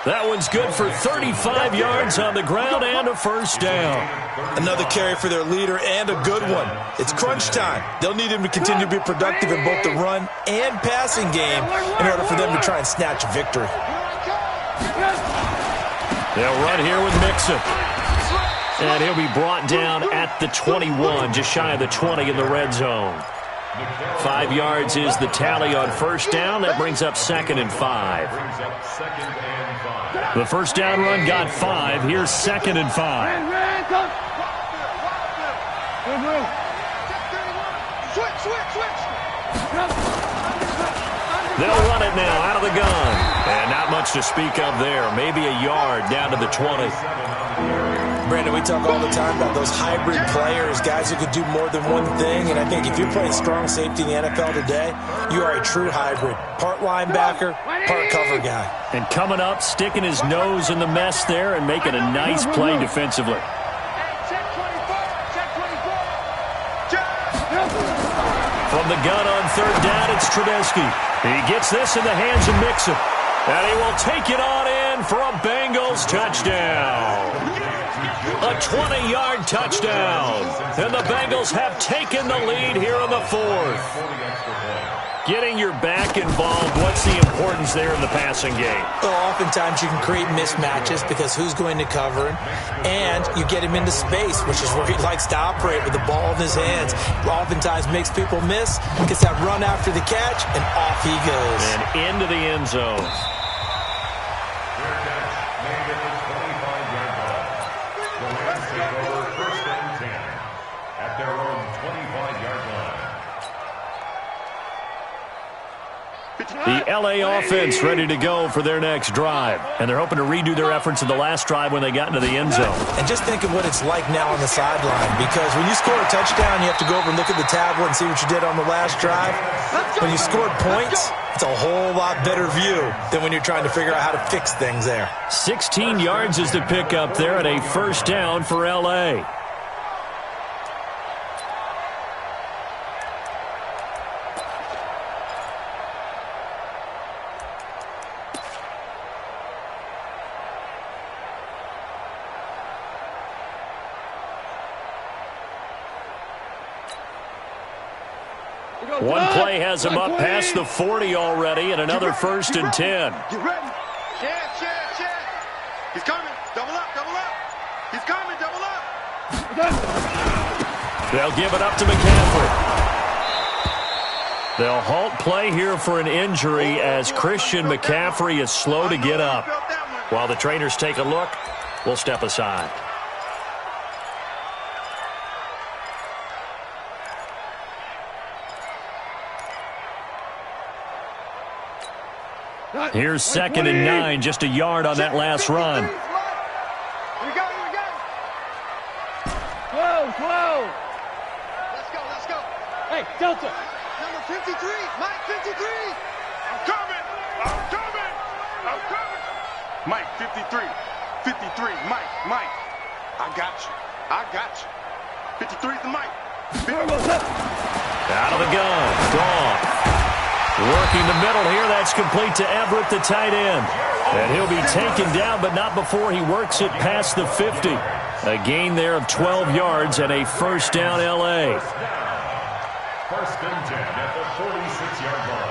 Speaker 2: That one's good for 35 yards on the ground and a first down.
Speaker 4: Another carry for their leader and a good one. It's crunch time. They'll need him to continue to be productive in both the run and passing game in order for them to try and snatch a victory.
Speaker 2: They'll run here with Mixon. And he'll be brought down at the 21, just shy of the 20 in the red zone. 5 yards is the tally on first down. That brings up 2nd and 5. The first down run got 5. Here's 2nd and 5. They'll run it now out of the gun. And not much to speak of there. Maybe a yard down to the 20.
Speaker 4: Brandon, we talk all the time about those hybrid players, guys who could do more than one thing. And I think if you're playing strong safety in the NFL today, you are a true hybrid. Part linebacker, part cover guy.
Speaker 2: And coming up, sticking his nose in the mess there and making a nice play defensively. From the gun on third down, it's Trubisky. He gets this in the hands of Mixon. And he will take it on in for a Bengals touchdown. A 20-yard touchdown. And the Bengals have taken the lead here in the 4th. Getting your back involved, what's the importance there in the passing game?
Speaker 4: Well, oftentimes you can create mismatches because who's going to cover him, and you get him into space, which is where he likes to operate with the ball in his hands. Oftentimes makes people miss, gets that run after the catch, and off he goes.
Speaker 2: And into the end zone. The L.A. offense ready to go for their next drive. And they're hoping to redo their efforts in the last drive when they got into the end zone.
Speaker 4: And just think of what it's like now on the sideline, because when you score a touchdown, you have to go over and look at the tablet and see what you did on the last drive. When you scored points, it's a whole lot better view than when you're trying to figure out how to fix things there.
Speaker 2: 16 yards is the pickup there and a first down for L.A. One play has him up past the 40 already, and another 1st and 10.
Speaker 3: You ready? Check. He's coming. Double up. He's coming. Double up.
Speaker 2: They'll give it up to McCaffrey. They'll halt play here for an injury as Christian McCaffrey is slow to get up. While the trainers take a look, we'll step aside. Here's 2nd and 9, just a yard on that last run.
Speaker 3: We got it. Whoa. Let's go. Hey, Delta. Number 53, Mike 53. I'm coming. Mike, 53. 53, Mike. I got you. 53 is the Mike.
Speaker 2: Out of the gun. Gone. Working the middle here. That's complete to Everett, the tight end. And he'll be taken down, but not before he works it past the 50. A gain there of 12 yards and a first down, L.A.
Speaker 5: First and 10 at the 46-yard line.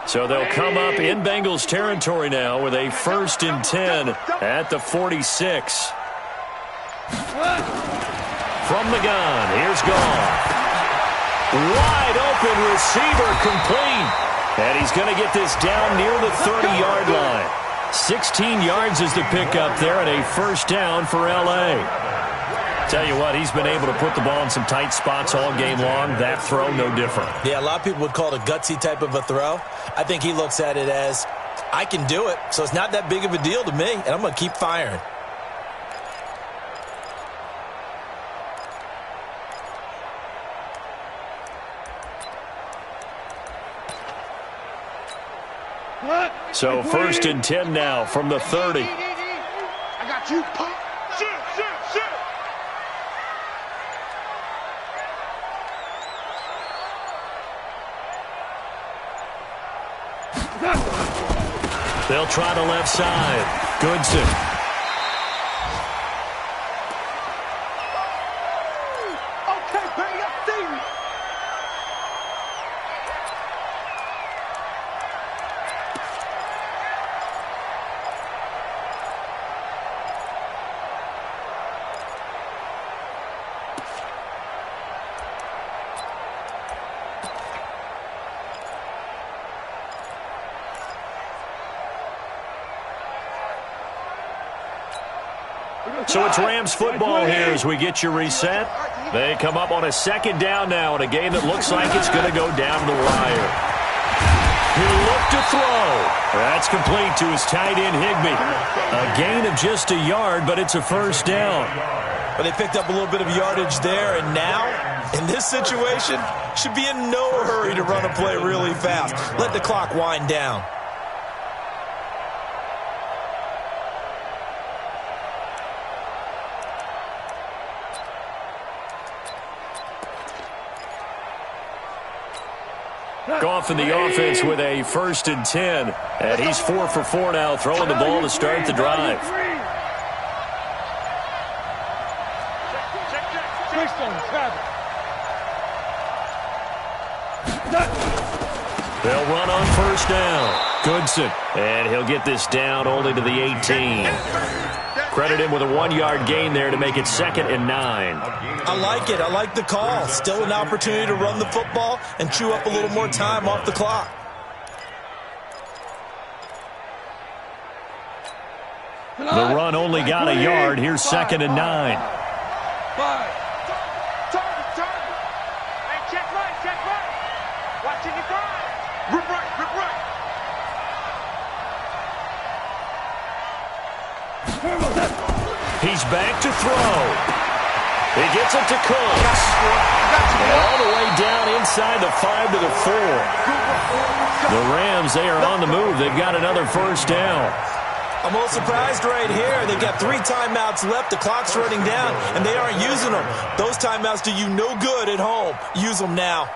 Speaker 2: So they'll come up in Bengals territory now with a first and 10 at the 46. From the gun, here's Goff. Wide open receiver complete. And he's going to get this down near the 30-yard line. 16 yards is the pickup there and a first down for L.A. Tell you what, he's been able to put the ball in some tight spots all game long. That throw, no different.
Speaker 4: Yeah, a lot of people would call it a gutsy type of a throw. I think he looks at it as, I can do it, so it's not that big of a deal to me, and I'm going to keep firing.
Speaker 2: So first and 10 now from the 30.
Speaker 3: I got you. Shoot.
Speaker 2: They'll try the left side. Goodson.
Speaker 3: Okay, bring up Steve.
Speaker 2: So it's Rams football here as we get you reset. They come up on a second down now in a game that looks like it's going to go down the wire. He'll look to throw. That's complete to his tight end, Higbee. A gain of just a yard, but it's a first down.
Speaker 4: But they picked up a little bit of yardage there, and now, in this situation, should be in no hurry to run a play really fast. Let the clock wind down.
Speaker 2: Goff in the offense with a first and 10. And he's 4 for 4 now, throwing the ball to start the drive. They'll run on first down. Goodson. And he'll get this down only to the 18. Credit him with a 1-yard gain there to make it 2nd and 9.
Speaker 4: I like it. I like the call. Still an opportunity to run the football and chew up a little more time off the clock.
Speaker 2: The run only got a yard. Here's 2nd and 9.
Speaker 3: Target. Hey, check right. Watching the guard. Rip right.
Speaker 2: He's back to throw. He gets it to Cooks. And all the way down inside the 5 to the 4. The Rams, they are on the move. They've got another first down.
Speaker 4: I'm a little surprised right here. They've got 3 timeouts left. The clock's running down, and they aren't using them. Those timeouts do you no good at home. Use them now.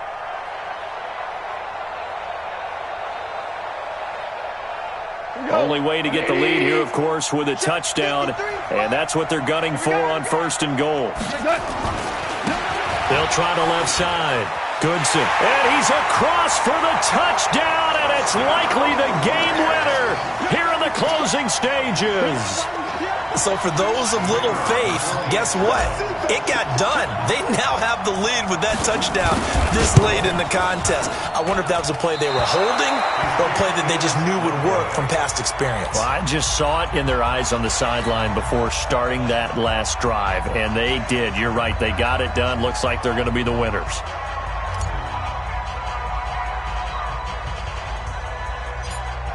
Speaker 2: Only way to get the lead here, of course, with a touchdown. And that's what they're gunning for on first and goal. They'll try the left side. Goodson. And he's across for the touchdown, and it's likely the game winner here in the closing stages.
Speaker 4: So for those of little faith, guess what? It got done. They now have the lead with that touchdown this late in the contest. I wonder if that was a play they were holding or a play that they just knew would work from past experience.
Speaker 2: Well, I just saw it in their eyes on the sideline before starting that last drive, and they did. You're right. They got it done. Looks like they're going to be the winners.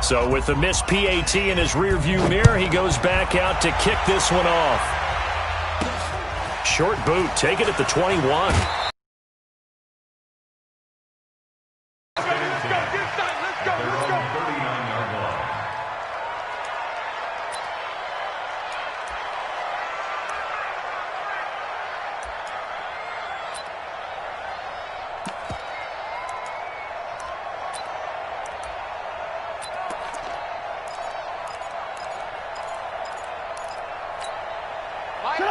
Speaker 2: So with the missed PAT in his rearview mirror, he goes back out to kick this one off. Short boot, take it at the 21.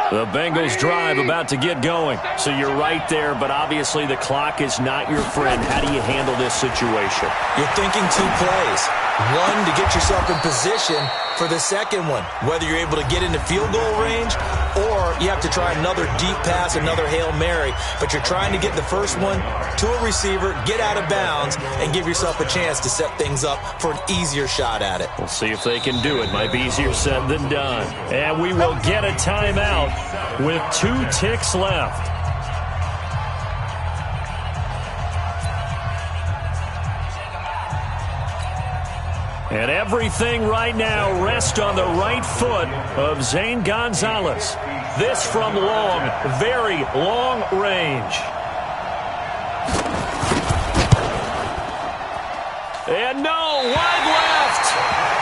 Speaker 2: The Bengals drive about to get going. So you're right there, but obviously the clock is not your friend. How do you handle this situation?
Speaker 4: You're thinking 2 plays. One, to get yourself in position for the second one, whether you're able to get into field goal range or you have to try another deep pass, another Hail Mary. But you're trying to get the first one to a receiver, get out of bounds, and give yourself a chance to set things up for an easier shot at it.
Speaker 2: We'll see if they can do it. Might be easier said than done. And we will get a timeout with 2 ticks left. And everything right now rests on the right foot of Zane Gonzalez. This from long, very long range. And no, wide left.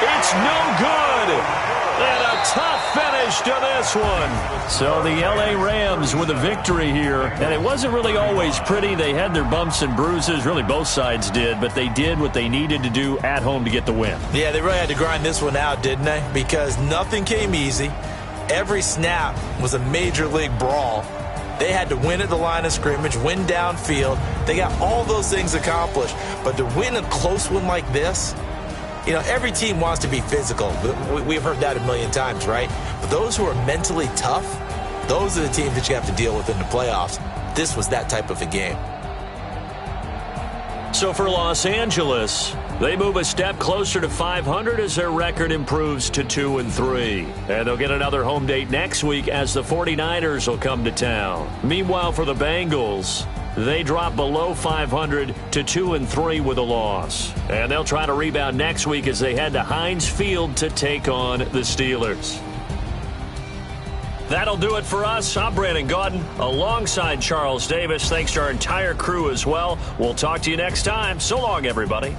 Speaker 2: It's no good. And a tough finish to this one. So the L.A. Rams with a victory here. And it wasn't really always pretty. They had their bumps and bruises. Really, both sides did. But they did what they needed to do at home to get the win.
Speaker 4: Yeah, they really had to grind this one out, didn't they? Because nothing came easy. Every snap was a major league brawl. They had to win at the line of scrimmage, win downfield. They got all those things accomplished. But to win a close one like this, you know, every team wants to be physical. We've heard that a million times, right? But those who are mentally tough, those are the teams that you have to deal with in the playoffs. This was that type of a game.
Speaker 2: So for Los Angeles, they move a step closer to 500 as their record improves to 2-3. And they'll get another home date next week as the 49ers will come to town. Meanwhile, for the Bengals, they drop below 500 to 2-3 with a loss. And they'll try to rebound next week as they head to Heinz Field to take on the Steelers. That'll do it for us. I'm Brandon Gaudin alongside Charles Davis. Thanks to our entire crew as well. We'll talk to you next time. So long, everybody.